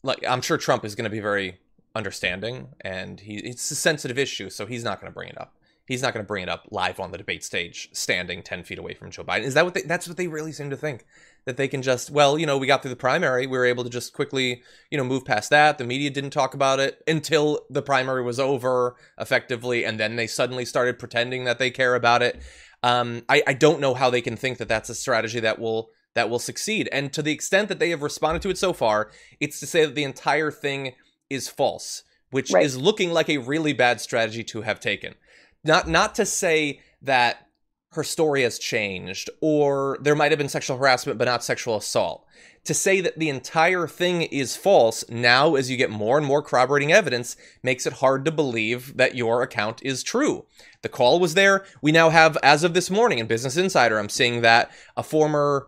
Like, I'm sure Trump is going to be very understanding, and it's a sensitive issue, so he's not going to bring it up. He's not going to bring it up live on the debate stage, standing 10 feet away from Joe Biden. Is that that's what they really seem to think? That they can just, well, we got through the primary. We were able to just quickly, move past that. The media didn't talk about it until the primary was over, effectively, and then they suddenly started pretending that they care about it. I don't know how they can think that that's a strategy that will succeed. And to the extent that they have responded to it so far, it's to say that the entire thing is false, which is looking like a really bad strategy to have taken. Not to say that her story has changed, or there might have been sexual harassment but not sexual assault. To say that the entire thing is false now, as you get more and more corroborating evidence, makes it hard to believe that your account is true. The call was there. We now have, as of this morning in Business Insider, I'm seeing that a former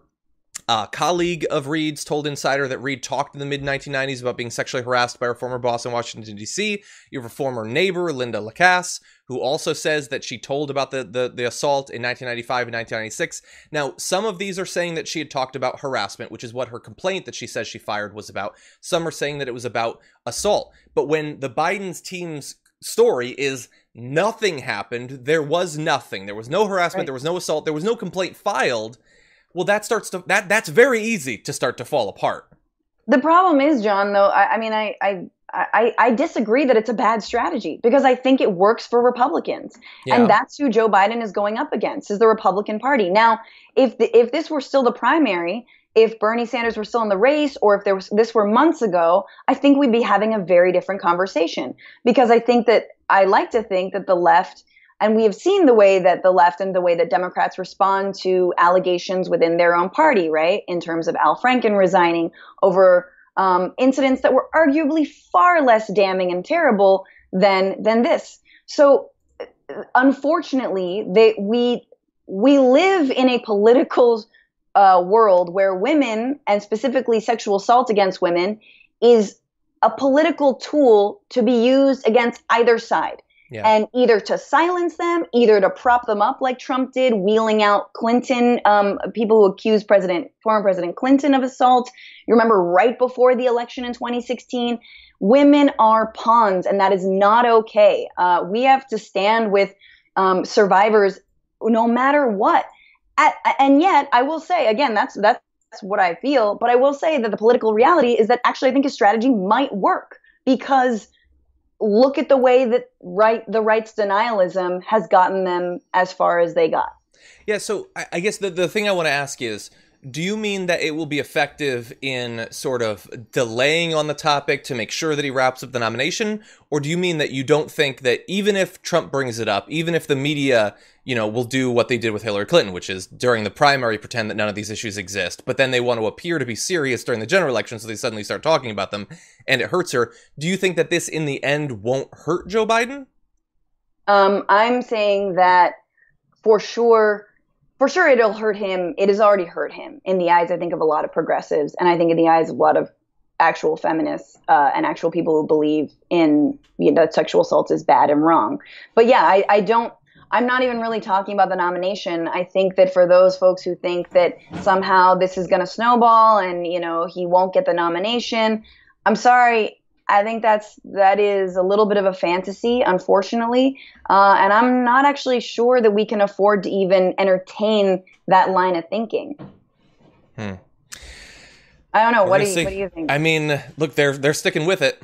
colleague of Reade's told Insider that Reade talked in the mid-1990s about being sexually harassed by her former boss in Washington, D.C. You have a former neighbor, Linda Lacasse, who also says that she told about the assault in 1995 and 1996. Now, some of these are saying that she had talked about harassment, which is what her complaint that she says she fired was about. Some are saying that it was about assault. But when the Biden's team's story is nothing happened, there was nothing. There was no harassment, there was no assault, there was no complaint filed. Well, that's very easy to start to fall apart. The problem is, John, though, I disagree that it's a bad strategy, because I think it works for Republicans. Yeah. And that's who Joe Biden is going up against, is the Republican Party. Now, if this were still the primary, if Bernie Sanders were still in the race, or if this were months ago, I think we'd be having a very different conversation, because I like to think that the left, and we have seen the way that the left and the way that Democrats respond to allegations within their own party, right? In terms of Al Franken resigning over incidents that were arguably far less damning and terrible than this. So unfortunately, we live in a political world where women, and specifically sexual assault against women, is a political tool to be used against either side. Yeah. And either to silence them, either to prop them up like Trump did, wheeling out Clinton, people who accused former President Clinton of assault. You remember right before the election in 2016, women are pawns, and that is not okay. We have to stand with survivors no matter what. And yet, I will say, again, that's what I feel, but I will say that the political reality is that actually I think his strategy might work, because look at the way that the right's denialism has gotten them as far as they got. Yeah, so I guess the thing I want to ask is, do you mean that it will be effective in sort of delaying on the topic to make sure that he wraps up the nomination? Or do you mean that you don't think that even if Trump brings it up, even if the media, will do what they did with Hillary Clinton, which is during the primary pretend that none of these issues exist, but then they want to appear to be serious during the general election, so they suddenly start talking about them and it hurts her. Do you think that this in the end won't hurt Joe Biden? I'm saying that for sure it'll hurt him. It has already hurt him in the eyes, I think, of a lot of progressives, and I think in the eyes of a lot of actual feminists and actual people who believe in that sexual assault is bad and wrong. But yeah, I'm not even really talking about the nomination. I think that for those folks who think that somehow this is going to snowball and, he won't get the nomination, I'm sorry. I think that is a little bit of a fantasy, unfortunately. And I'm not actually sure that we can afford to even entertain that line of thinking. I don't know. What do you think? I mean, look, they're sticking with it.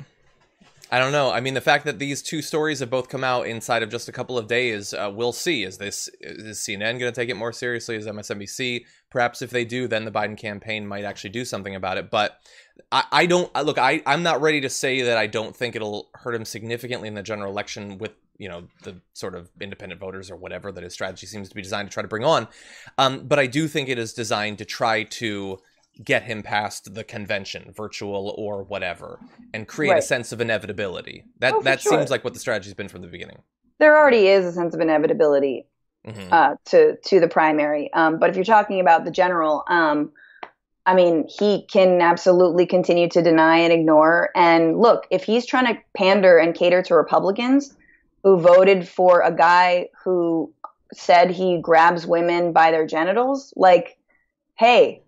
I don't know. I mean, the fact that these two stories have both come out inside of just a couple of days, we'll see. Is CNN going to take it more seriously? Is MSNBC? Perhaps if they do, then the Biden campaign might actually do something about it. But I'm not ready to say that I don't think it'll hurt him significantly in the general election with, the sort of independent voters or whatever that his strategy seems to be designed to try to bring on. But I do think it is designed to try to get him past the convention, virtual or whatever, and create a sense of inevitability. That seems like what the strategy's been from the beginning. There already is a sense of inevitability to the primary. But if you're talking about the general, I mean, he can absolutely continue to deny and ignore. And look, if he's trying to pander and cater to Republicans who voted for a guy who said he grabs women by their genitals, like, hey,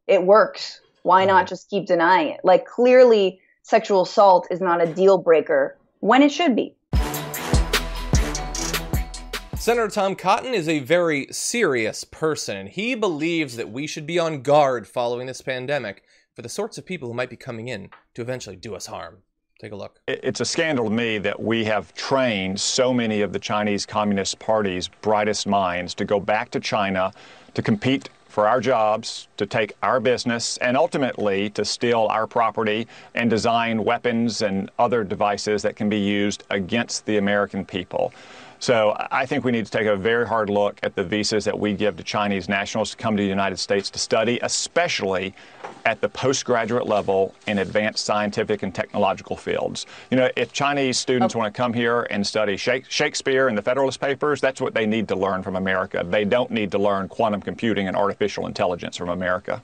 it works. Why not just keep denying it? Like, clearly sexual assault is not a deal breaker when it should be. Senator Tom Cotton is a very serious person, and he believes that we should be on guard following this pandemic for the sorts of people who might be coming in to eventually do us harm. Take a look. It's a scandal to me that we have trained so many of the Chinese Communist Party's brightest minds to go back to China to compete for our jobs, to take our business, and ultimately to steal our property and design weapons and other devices that can be used against the American people. So I think we need to take a very hard look at the visas that we give to Chinese nationals to come to the United States to study, especially at the postgraduate level in advanced scientific and technological fields. If Chinese students want to come here and study Shakespeare and the Federalist Papers, that's what they need to learn from America. They don't need to learn quantum computing and artificial intelligence from America.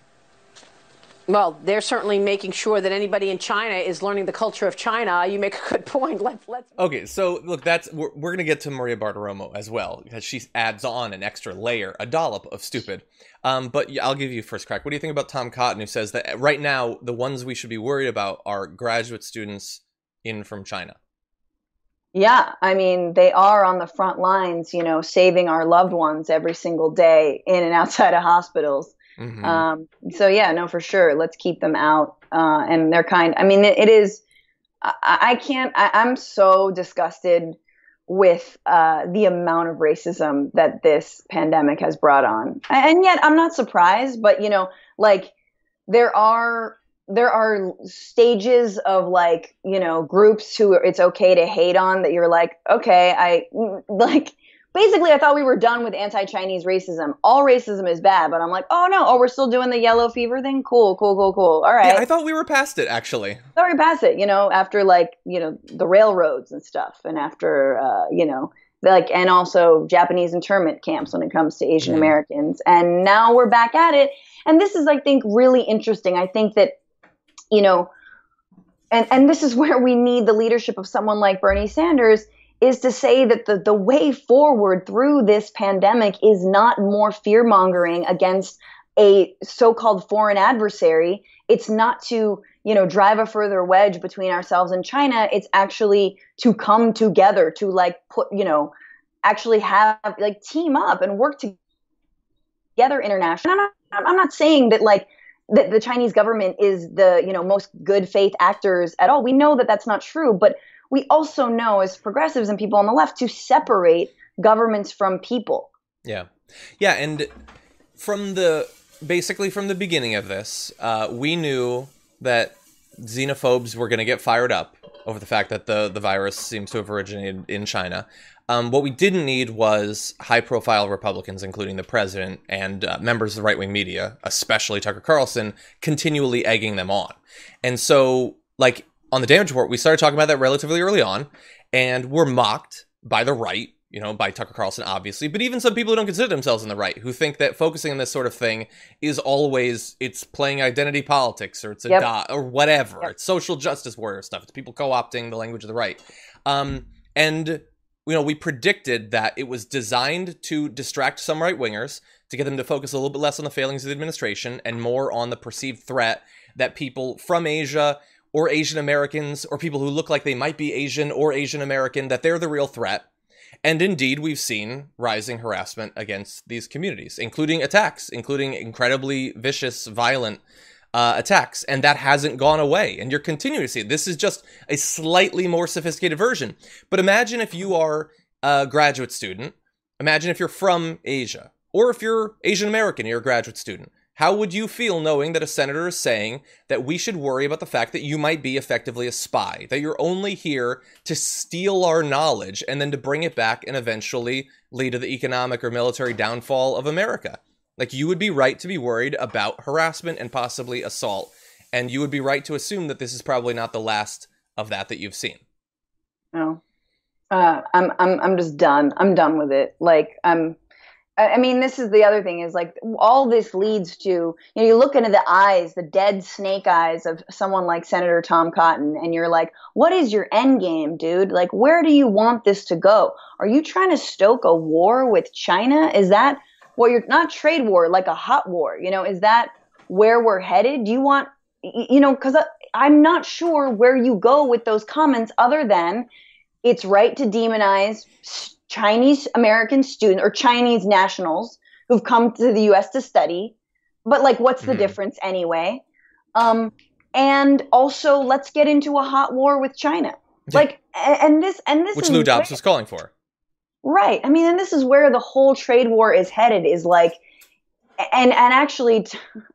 Well, they're certainly making sure that anybody in China is learning the culture of China. You make a good point. Let's. Okay, so look, we're going to get to Maria Bartiromo as well, because she adds on an extra layer, a dollop of stupid. But I'll give you first crack. What do you think about Tom Cotton, who says that right now the ones we should be worried about are graduate students in from China? Yeah, I mean, they are on the front lines, saving our loved ones every single day in and outside of hospitals. So yeah, no, for sure. Let's keep them out. And they're it is, I'm so disgusted with, the amount of racism that this pandemic has brought on. And yet I'm not surprised, but there are stages of groups who it's okay to hate on that you're like, okay, basically, I thought we were done with anti-Chinese racism. All racism is bad, but I'm like, we're still doing the yellow fever thing? Cool. All right. Yeah, I thought we were past it, actually. I thought we were past it, after, the railroads and stuff, and after, and also Japanese internment camps when it comes to Asian Americans. And now we're back at it. And this is, I think, really interesting. I think that, and this is where we need the leadership of someone like Bernie Sanders, is to say that the way forward through this pandemic is not more fear-mongering against a so-called foreign adversary. It's not to, drive a further wedge between ourselves and China. It's actually to come together, to actually have team up and work together internationally. I'm not saying that that the Chinese government is the, most good faith actors at all. We know that that's not true, but we also know as progressives and people on the left to separate governments from people. Yeah. Yeah. And from the basically from the beginning of this, we knew that xenophobes were going to get fired up over the fact that the virus seems to have originated in China. What we didn't need was high-profile Republicans, including the president and members of the right-wing media, especially Tucker Carlson, continually egging them on. And so, like, on the damage report, we started talking about that relatively early on, and we're mocked by the right, you know, by Tucker Carlson, obviously, but even some people who don't consider themselves on the right, who think that focusing on this sort of thing is always, it's playing identity politics, or it's a or whatever. It's social justice warrior stuff. It's people co-opting the language of the right. And, you know, we predicted that it was designed to distract some right-wingers, to get them to focus a little bit less on the failings of the administration and more on the perceived threat that people from Asia or Asian Americans or people who look like they might be Asian or Asian American, that they're the real threat. And indeed, we've seen rising harassment against these communities, including attacks, including incredibly vicious, violent attacks. And that hasn't gone away. And you're continuing to see it. This is just a slightly more sophisticated version. But imagine if you are a graduate student. Imagine if you're from Asia, or if you're Asian American, you're a graduate student. How would you feel knowing that a senator is saying that we should worry about the fact that you might be effectively a spy, that you're only here to steal our knowledge and then to bring it back and eventually lead to the economic or military downfall of America? Like, you would be right to be worried about harassment and possibly assault, and you would be right to assume that this is probably not the last of that you've seen. No, I'm just done. I'm done with it. Like, I mean, this is the other thing is, like, all this leads to, you know, you look into the eyes, the dead snake eyes of someone like Senator Tom Cotton, and you're like, what is your end game, dude? Like, where do you want this to go? Are you trying to stoke a war with China? Is that, well, you're not trade war, like a hot war, you know, is that where we're headed? Do you want, you know, because I'm not sure where you go with those comments other than it's right to demonize Chinese American students or Chinese nationals who've come to the U.S. to study. But, like, what's the difference anyway? And also, let's get into a hot war with China. Like, and this which Lou Dobbs was calling for. Right. I mean, and this is where the whole trade war is headed, is like, and actually,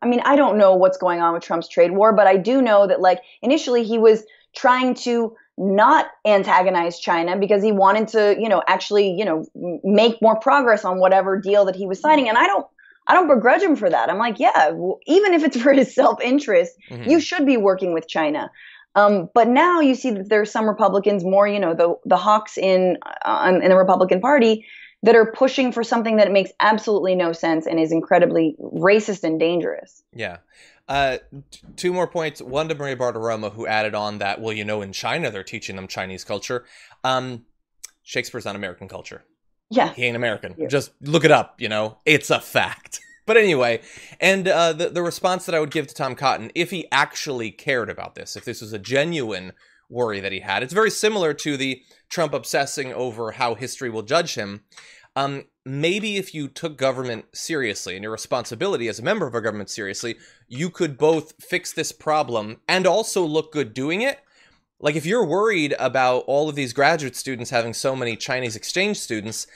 I mean, I don't know what's going on with Trump's trade war, but I do know that, like, initially he was trying to not antagonize China because he wanted to, you know, actually, you know, make more progress on whatever deal that he was signing. And I don't begrudge him for that. I'm like, yeah, well, even if it's for his self-interest, you should be working with China. But now you see that there's some Republicans, more, you know, the hawks in the Republican Party, that are pushing for something that makes absolutely no sense and is incredibly racist and dangerous. Yeah. Two more points. One to Maria Bartiromo, who added on that, well, you know, in China, they're teaching them Chinese culture. Shakespeare's not American culture. Yeah. He ain't American. Yeah. Just look it up, you know, it's a fact. But anyway, and the response that I would give to Tom Cotton, if he actually cared about this, if this was a genuine worry that he had, it's very similar to the Trump obsessing over how history will judge him. Maybe if you took government seriously and your responsibility as a member of a government seriously, you could both fix this problem and also look good doing it. Like, if you're worried about all of these graduate students having so many Chinese exchange students,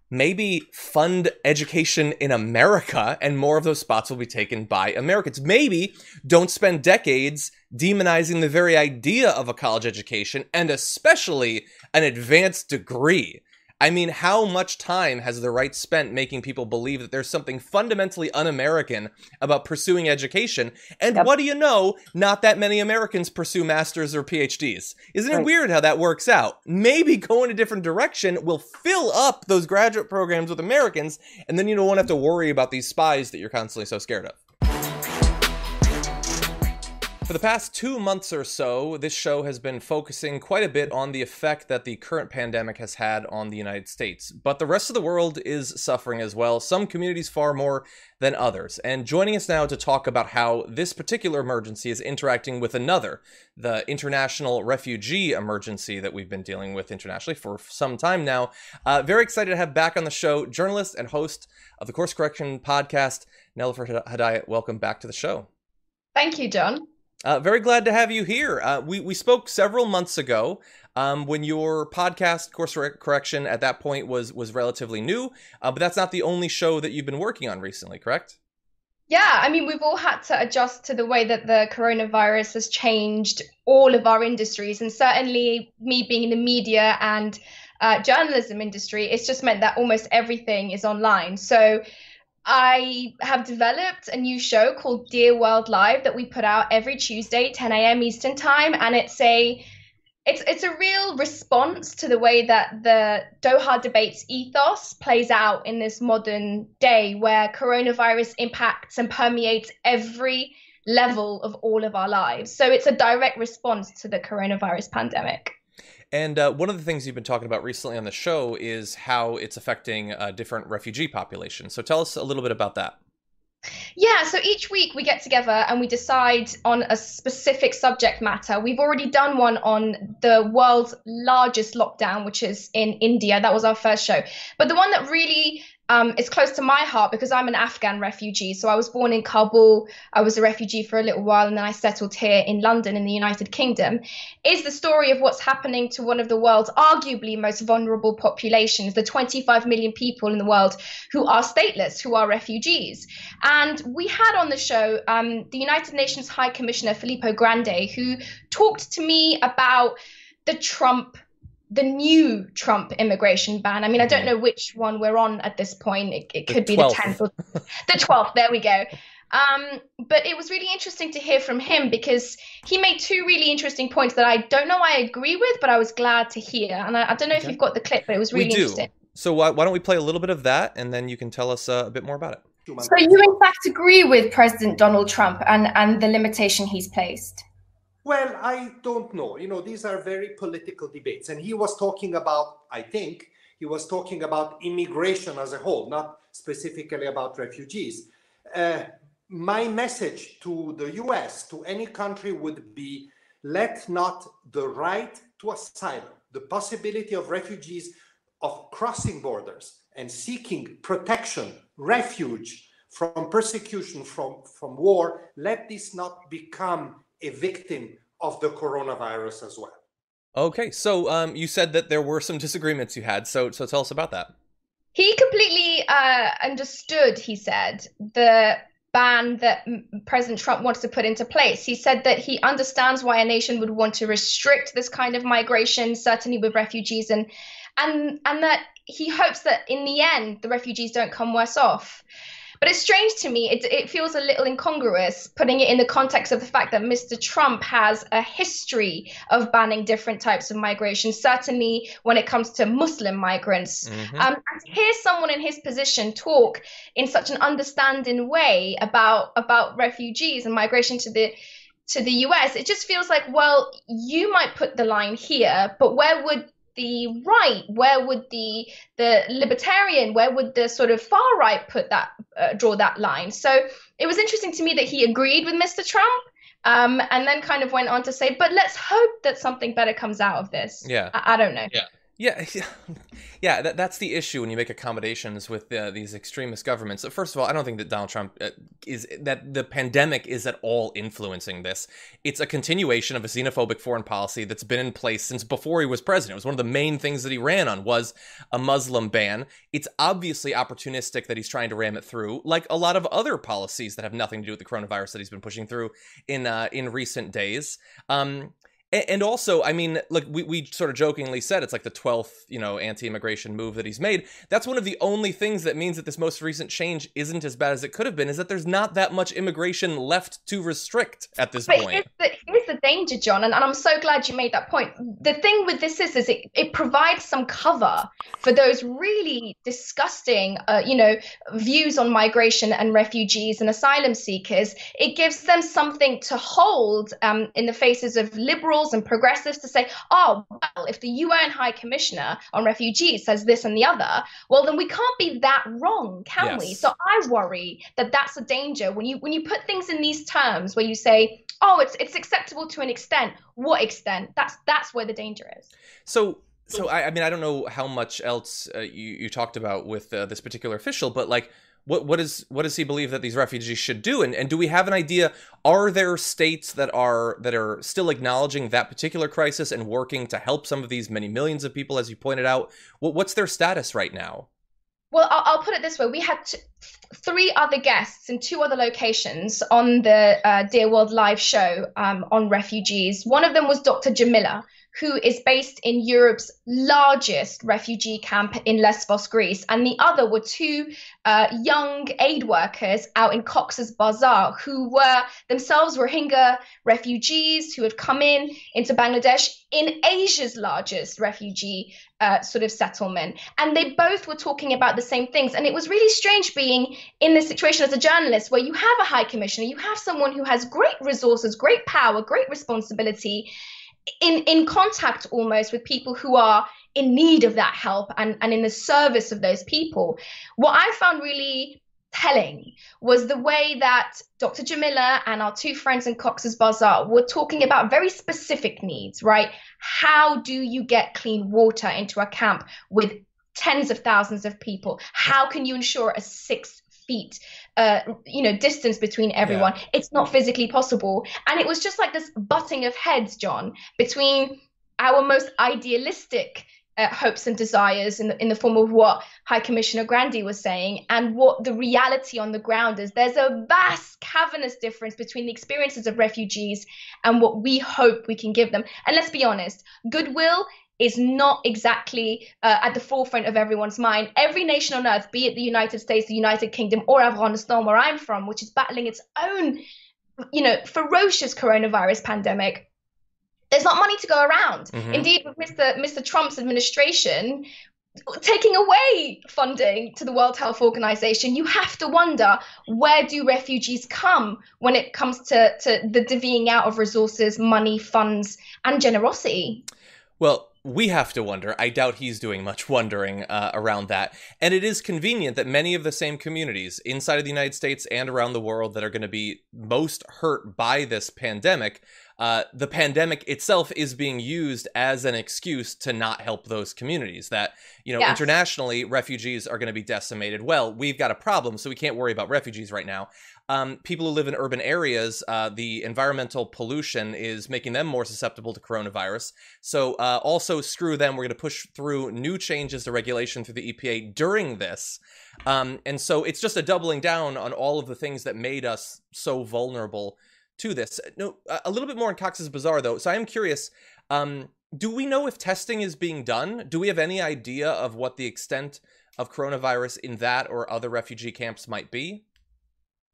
maybe fund education in America and more of those spots will be taken by Americans. Maybe don't spend decades demonizing the very idea of a college education and especially an advanced degree. I mean, how much time has the right spent making people believe that there's something fundamentally un-American about pursuing education? And what do you know? Not that many Americans pursue masters or PhDs. Isn't it weird how that works out? Maybe go in a different direction will fill up those graduate programs with Americans, and then you don't want to have to worry about these spies that you're constantly so scared of. For the past 2 months or so, this show has been focusing quite a bit on the effect that the current pandemic has had on the United States. But the rest of the world is suffering as well, some communities far more than others. And joining us now to talk about how this particular emergency is interacting with another, the international refugee emergency that we've been dealing with internationally for some time now. Very excited to have back on the show journalist and host of the Course Correction podcast, Nelufar Hedayat. Welcome back to the show. Thank you, John. Very glad to have you here. We spoke several months ago when your podcast, Course Correction, at that point was relatively new, but that's not the only show that you've been working on recently, correct? Yeah, I mean, we've all had to adjust to the way that the coronavirus has changed all of our industries. And certainly me being in the media and journalism industry, it's just meant that almost everything is online. So I have developed a new show called Dear World Live that we put out every Tuesday, 10 a.m. Eastern time. And it's a real response to the way that the Doha debates ethos plays out in this modern day where coronavirus impacts and permeates every level of all of our lives. So it's a direct response to the coronavirus pandemic. And one of the things you've been talking about recently on the show is how it's affecting different refugee populations. So tell us a little bit about that. Yeah, so each week we get together and we decide on a specific subject matter. We've already done one on the world's largest lockdown, which is in India. That was our first show. But the one that really is close to my heart, because I'm an Afghan refugee. So I was born in Kabul. I was a refugee for a little while, and then I settled here in London in the United Kingdom, is the story of what's happening to one of the world's arguably most vulnerable populations, the 25 million people in the world who are stateless, who are refugees. And we had on the show the United Nations High Commissioner, Filippo Grandi, who talked to me about the new Trump immigration ban. I mean, I don't know which one we're on at this point. It could be the 10th or the 12th. There we go. But it was really interesting to hear from him because he made two really interesting points that I don't know I agree with, but I was glad to hear. And I don't know if you've got the clip, but it was really interesting. So why don't we play a little bit of that and then you can tell us a bit more about it. So you in fact agree with President Donald Trump and the limitation he's placed? Well, I don't know. You know, these are very political debates. And he was talking about, I think, he was talking about immigration as a whole, not specifically about refugees. My message to the US, to any country would be, let not the right to asylum, the possibility of refugees of crossing borders and seeking protection, refuge from persecution, from war, let this not become a victim of the coronavirus as well. Okay, so you said that there were some disagreements you had, so tell us about that. He completely understood, he said, the ban that President Trump wants to put into place. He said that he understands why a nation would want to restrict this kind of migration, certainly with refugees, and that he hopes that in the end, the refugees don't come worse off. But it's strange to me, it feels a little incongruous, putting it in the context of the fact that Mr. Trump has a history of banning different types of migration, certainly when it comes to Muslim migrants. And to hear someone in his position talk in such an understanding way about refugees and migration to the US, it just feels like, well, you might put the line here, but where would the right, where would the libertarian, where would the sort of far right put that draw that line? So it was interesting to me that he agreed with Mr. Trump, and then kind of went on to say, but let's hope that something better comes out of this. Yeah, I don't know. Yeah, that's the issue when you make accommodations with these extremist governments. First of all, I don't think that Donald Trump that the pandemic is at all influencing this. It's a continuation of a xenophobic foreign policy that's been in place since before he was president. It was one of the main things that he ran on was a Muslim ban. It's obviously opportunistic that he's trying to ram it through, like a lot of other policies that have nothing to do with the coronavirus that he's been pushing through in recent days. And also, I mean, look, we sort of jokingly said it's like the 12th, anti-immigration move that he's made. That's one of the only things that means that this most recent change isn't as bad as it could have been, is that there's not that much immigration left to restrict at this point. Here's the danger, John, and I'm so glad you made that point. The thing with this is it provides some cover for those really disgusting, views on migration and refugees and asylum seekers. It gives them something to hold in the faces of liberals and progressives to say, oh, well, if the UN High Commissioner on Refugees says this and the other, well, then we can't be that wrong, can we? So I worry that that's a danger when you put things in these terms where you say, oh, it's acceptable to an extent. What extent? That's where the danger is. So I mean, I don't know how much else you talked about with this particular official, but like, what does he believe that these refugees should do? And do we have an idea? Are there states that are still acknowledging that particular crisis and working to help some of these many millions of people, as you pointed out? What's their status right now? Well, I'll put it this way. We had three other guests in two other locations on the Dear World Live show on refugees. One of them was Dr. Jamila, who is based in Europe's largest refugee camp in Lesbos, Greece. And the other were two young aid workers out in Cox's Bazar, who were themselves Rohingya refugees who had come into Bangladesh in Asia's largest refugee sort of settlement. And they both were talking about the same things. And it was really strange being in this situation as a journalist where you have a high commissioner, you have someone who has great resources, great power, great responsibility, in contact almost with people who are in need of that help and in the service of those people. What I found really telling was the way that Dr. Jamila and our two friends in Cox's Bazar were talking about very specific needs, right? How do you get clean water into a camp with tens of thousands of people? How can you ensure a 6 feet distance between everyone? Yeah. It's not physically possible. And it was just like this butting of heads, John, between our most idealistic hopes and desires in the form of what High Commissioner Grandi was saying and what the reality on the ground is. There's a vast cavernous difference between the experiences of refugees and what we hope we can give them. And let's be honest, goodwill is not exactly at the forefront of everyone's mind. Every nation on earth, be it the United States, the United Kingdom, or Afghanistan, where I'm from, which is battling its own, ferocious coronavirus pandemic, there's not money to go around. Mm-hmm. Indeed, with Mr. Trump's administration taking away funding to the World Health Organization, you have to wonder, where do refugees come when it comes to the divvying out of resources, money, funds, and generosity? Well, we have to wonder. I doubt he's doing much wondering around that. And it is convenient that many of the same communities inside of the United States and around the world that are going to be most hurt by this pandemic, the pandemic itself is being used as an excuse to not help those communities. That, yes. Internationally, refugees are going to be decimated. Well, we've got a problem, so we can't worry about refugees right now. People who live in urban areas, the environmental pollution is making them more susceptible to coronavirus. So also screw them. We're going to push through new changes to regulation through the EPA during this. And so it's just a doubling down on all of the things that made us so vulnerable to this. No, a little bit more in Cox's Bazar, though. So I am curious, do we know if testing is being done? Do we have any idea of what the extent of coronavirus in that or other refugee camps might be?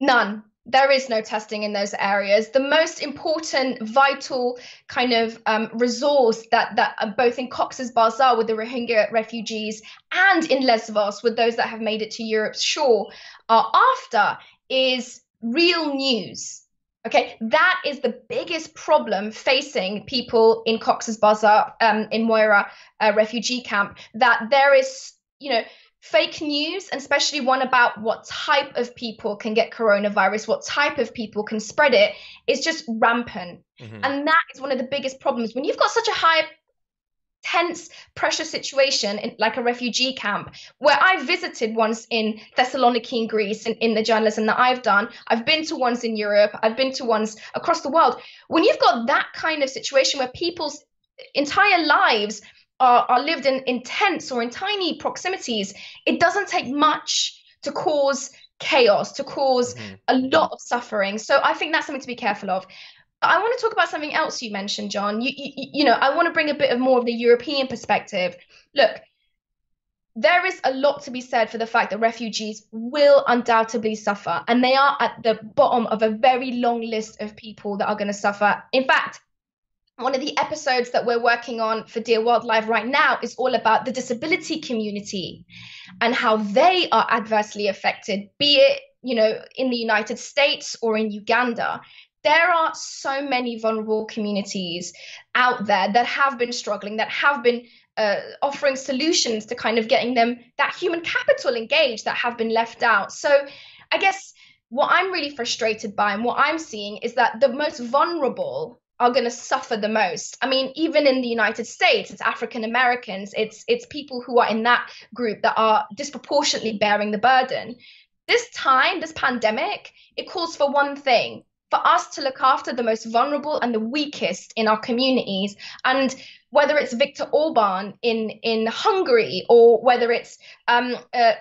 None. There is no testing in those areas. The most important, vital kind of resource that both in Cox's Bazar with the Rohingya refugees and in Lesbos with those that have made it to Europe's shore are after is real news. Okay, that is the biggest problem facing people in Cox's Bazar, in Moira refugee camp, that there is, fake news, and especially one about what type of people can get coronavirus, what type of people can spread it, is just rampant. Mm-hmm. And that is one of the biggest problems. When you've got such a high, tense, pressure situation like a refugee camp, where I visited once in Thessaloniki in Greece in the journalism that I've done, I've been to ones in Europe, I've been to ones across the world. When you've got that kind of situation where people's entire lives are lived in tents or in tiny proximities, it doesn't take much to cause chaos, to cause a lot of suffering. So I think that's something to be careful of. I want to talk about something else you mentioned, John. I want to bring a bit of more of the European perspective. Look, there is a lot to be said for the fact that refugees will undoubtedly suffer, and they are at the bottom of a very long list of people that are going to suffer. In fact, one of the episodes that we're working on for Dear World Live right now is all about the disability community and how they are adversely affected, be it, in the United States or in Uganda. There are so many vulnerable communities out there that have been struggling, that have been offering solutions to kind of getting them that human capital engaged, that have been left out. So I guess what I'm really frustrated by and what I'm seeing is that the most vulnerable are going to suffer the most. I mean, even in the United States, it's African Americans, it's people who are in that group that are disproportionately bearing the burden. This time, this pandemic, it calls for one thing: for us to look after the most vulnerable and the weakest in our communities. And whether it's Viktor Orban in Hungary, or whether it's Duterte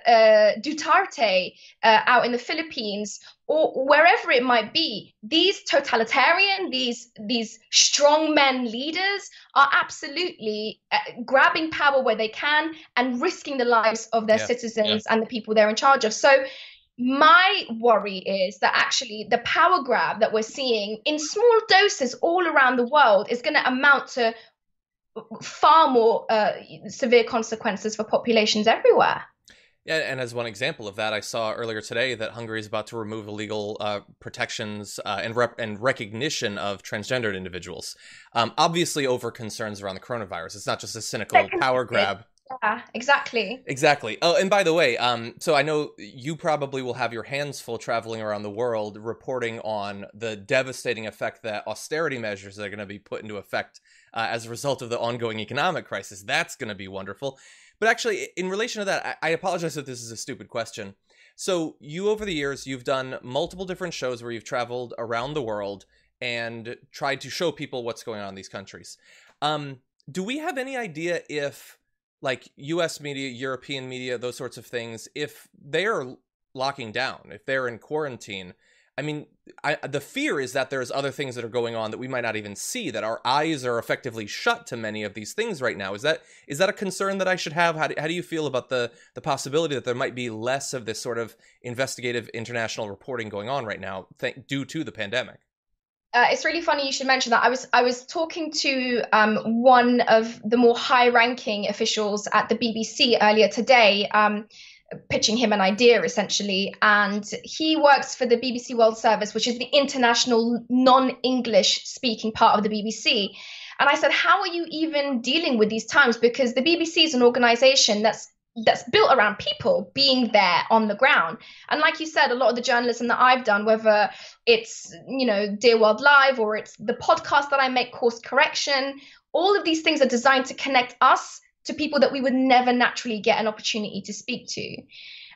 out in the Philippines, or wherever it might be, these totalitarian, these strongmen leaders are absolutely grabbing power where they can and risking the lives of their citizens and the people they're in charge of. So my worry is that actually the power grab that we're seeing in small doses all around the world is going to amount to far more severe consequences for populations everywhere. Yeah, and as one example of that, I saw earlier today that Hungary is about to remove illegal protections and recognition of transgendered individuals, obviously over concerns around the coronavirus. It's not just a cynical power grab. Yeah, exactly. Exactly. Oh, and by the way, so I know you probably will have your hands full traveling around the world reporting on the devastating effect that austerity measures are going to be put into effect as a result of the ongoing economic crisis. That's going to be wonderful. But actually, in relation to that, I apologize if this is a stupid question. So you, over the years, you've done multiple different shows where you've traveled around the world and tried to show people what's going on in these countries. Do we have any idea if, like, US media, European media, those sorts of things, if they are locking down, if they're in quarantine, I mean, the fear is that there's other things that are going on that we might not even see, that our eyes are effectively shut to many of these things right now. Is that a concern that I should have? How do you feel about the possibility that there might be less of this sort of investigative international reporting going on right now due to the pandemic? It's really funny you should mention that. I was talking to one of the more high-ranking officials at the BBC earlier today, pitching him an idea, essentially. And he works for the BBC World Service, which is the international non-English speaking part of the BBC. And I said, how are you even dealing with these times? Because the BBC is an organization that's built around people being there on the ground. And like you said, a lot of the journalism that I've done, whether it's, Dear World Live, or it's the podcast that I make, Course Correction, all of these things are designed to connect us to people that we would never naturally get an opportunity to speak to.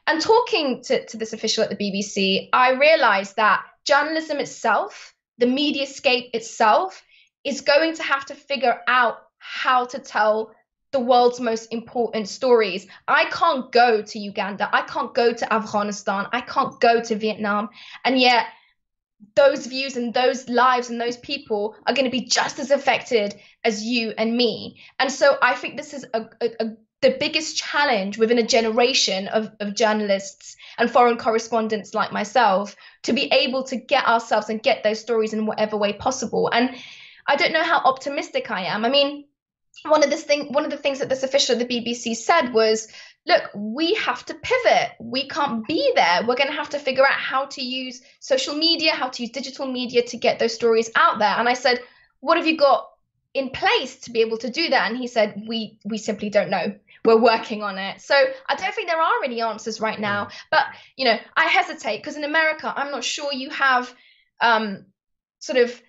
And talking to this official at the BBC, I realized that journalism itself, the mediascape itself, is going to have to figure out how to tell the world's most important stories. I can't go to Uganda. I can't go to Afghanistan. I can't go to Vietnam. And yet those views and those lives and those people are going to be just as affected as you and me. And so I think this is the biggest challenge within a generation of journalists and foreign correspondents like myself, to be able to get ourselves and get those stories in whatever way possible. And I don't know how optimistic I am. I mean, one of the things that this official at the BBC said was, look, we have to pivot. We can't be there. We're going to have to figure out how to use social media, how to use digital media to get those stories out there. And I said, what have you got in place to be able to do that? And he said, we simply don't know. We're working on it. So I don't think there are any answers right now. But, I hesitate because in America, I'm not sure you have sort of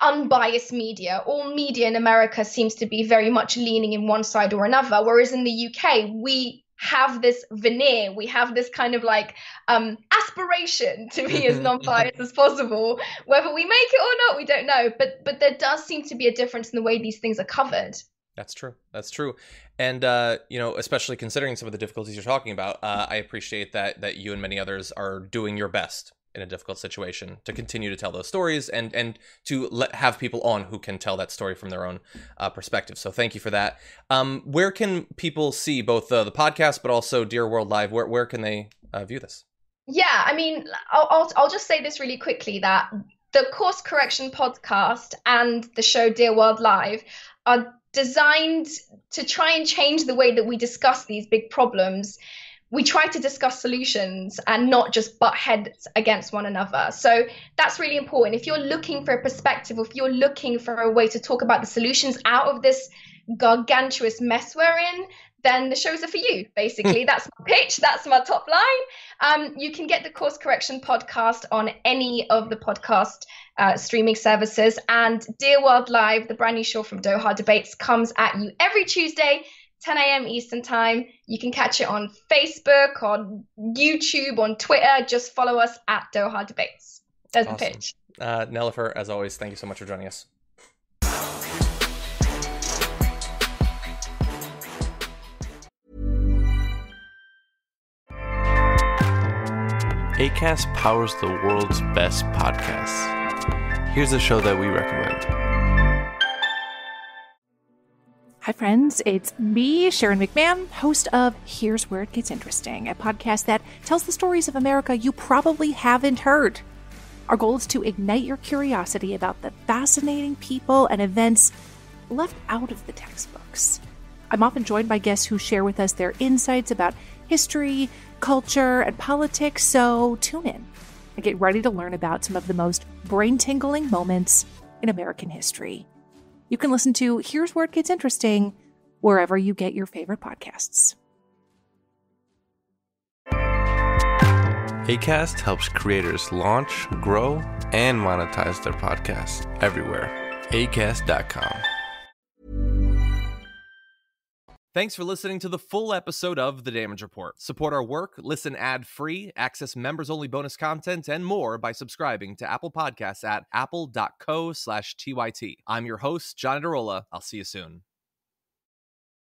unbiased media. All media in America seems to be very much leaning in one side or another, whereas in the UK, we have this veneer, we have this kind of like aspiration to be as non-biased as possible. Whether we make it or not, we don't know. But there does seem to be a difference in the way these things are covered. That's true. That's true. And, especially considering some of the difficulties you're talking about, I appreciate that you and many others are doing your best in a difficult situation to continue to tell those stories and to have people on who can tell that story from their own perspective. So thank you for that. Where can people see both the podcast, but also Dear World Live? Where can they view this? Yeah, I mean, I'll just say this really quickly, that the Course Correction podcast and the show Dear World Live are designed to try and change the way that we discuss these big problems. We try to discuss solutions and not just butt heads against one another. So that's really important. If you're looking for a perspective, if you're looking for a way to talk about the solutions out of this gargantuous mess we're in, then the shows are for you, basically. That's my pitch. That's my top line. You can get the Course Correction podcast on any of the podcast streaming services. And Dear World Live, the brand new show from Doha Debates, comes at you every Tuesday, 10 a.m. Eastern time. You can catch it on Facebook, on YouTube, on Twitter. Just follow us at Doha Debates. There's Awesome. the pitch. Nelufar, as always, thank you so much for joining us. Acast powers the world's best podcasts. Here's a show that we recommend. Hi, friends. It's me, Sharon McMahon, host of Here's Where It Gets Interesting, a podcast that tells the stories of America you probably haven't heard. Our goal is to ignite your curiosity about the fascinating people and events left out of the textbooks. I'm often joined by guests who share with us their insights about history, culture, and politics, so tune in and get ready to learn about some of the most brain-tingling moments in American history. You can listen to Here's Where It Gets Interesting wherever you get your favorite podcasts. Acast helps creators launch, grow, and monetize their podcasts everywhere. Acast.com. Thanks for listening to the full episode of The Damage Report. Support our work, listen ad-free, access members-only bonus content, and more by subscribing to Apple Podcasts at apple.co/TYT. I'm your host, John Derola. I'll see you soon.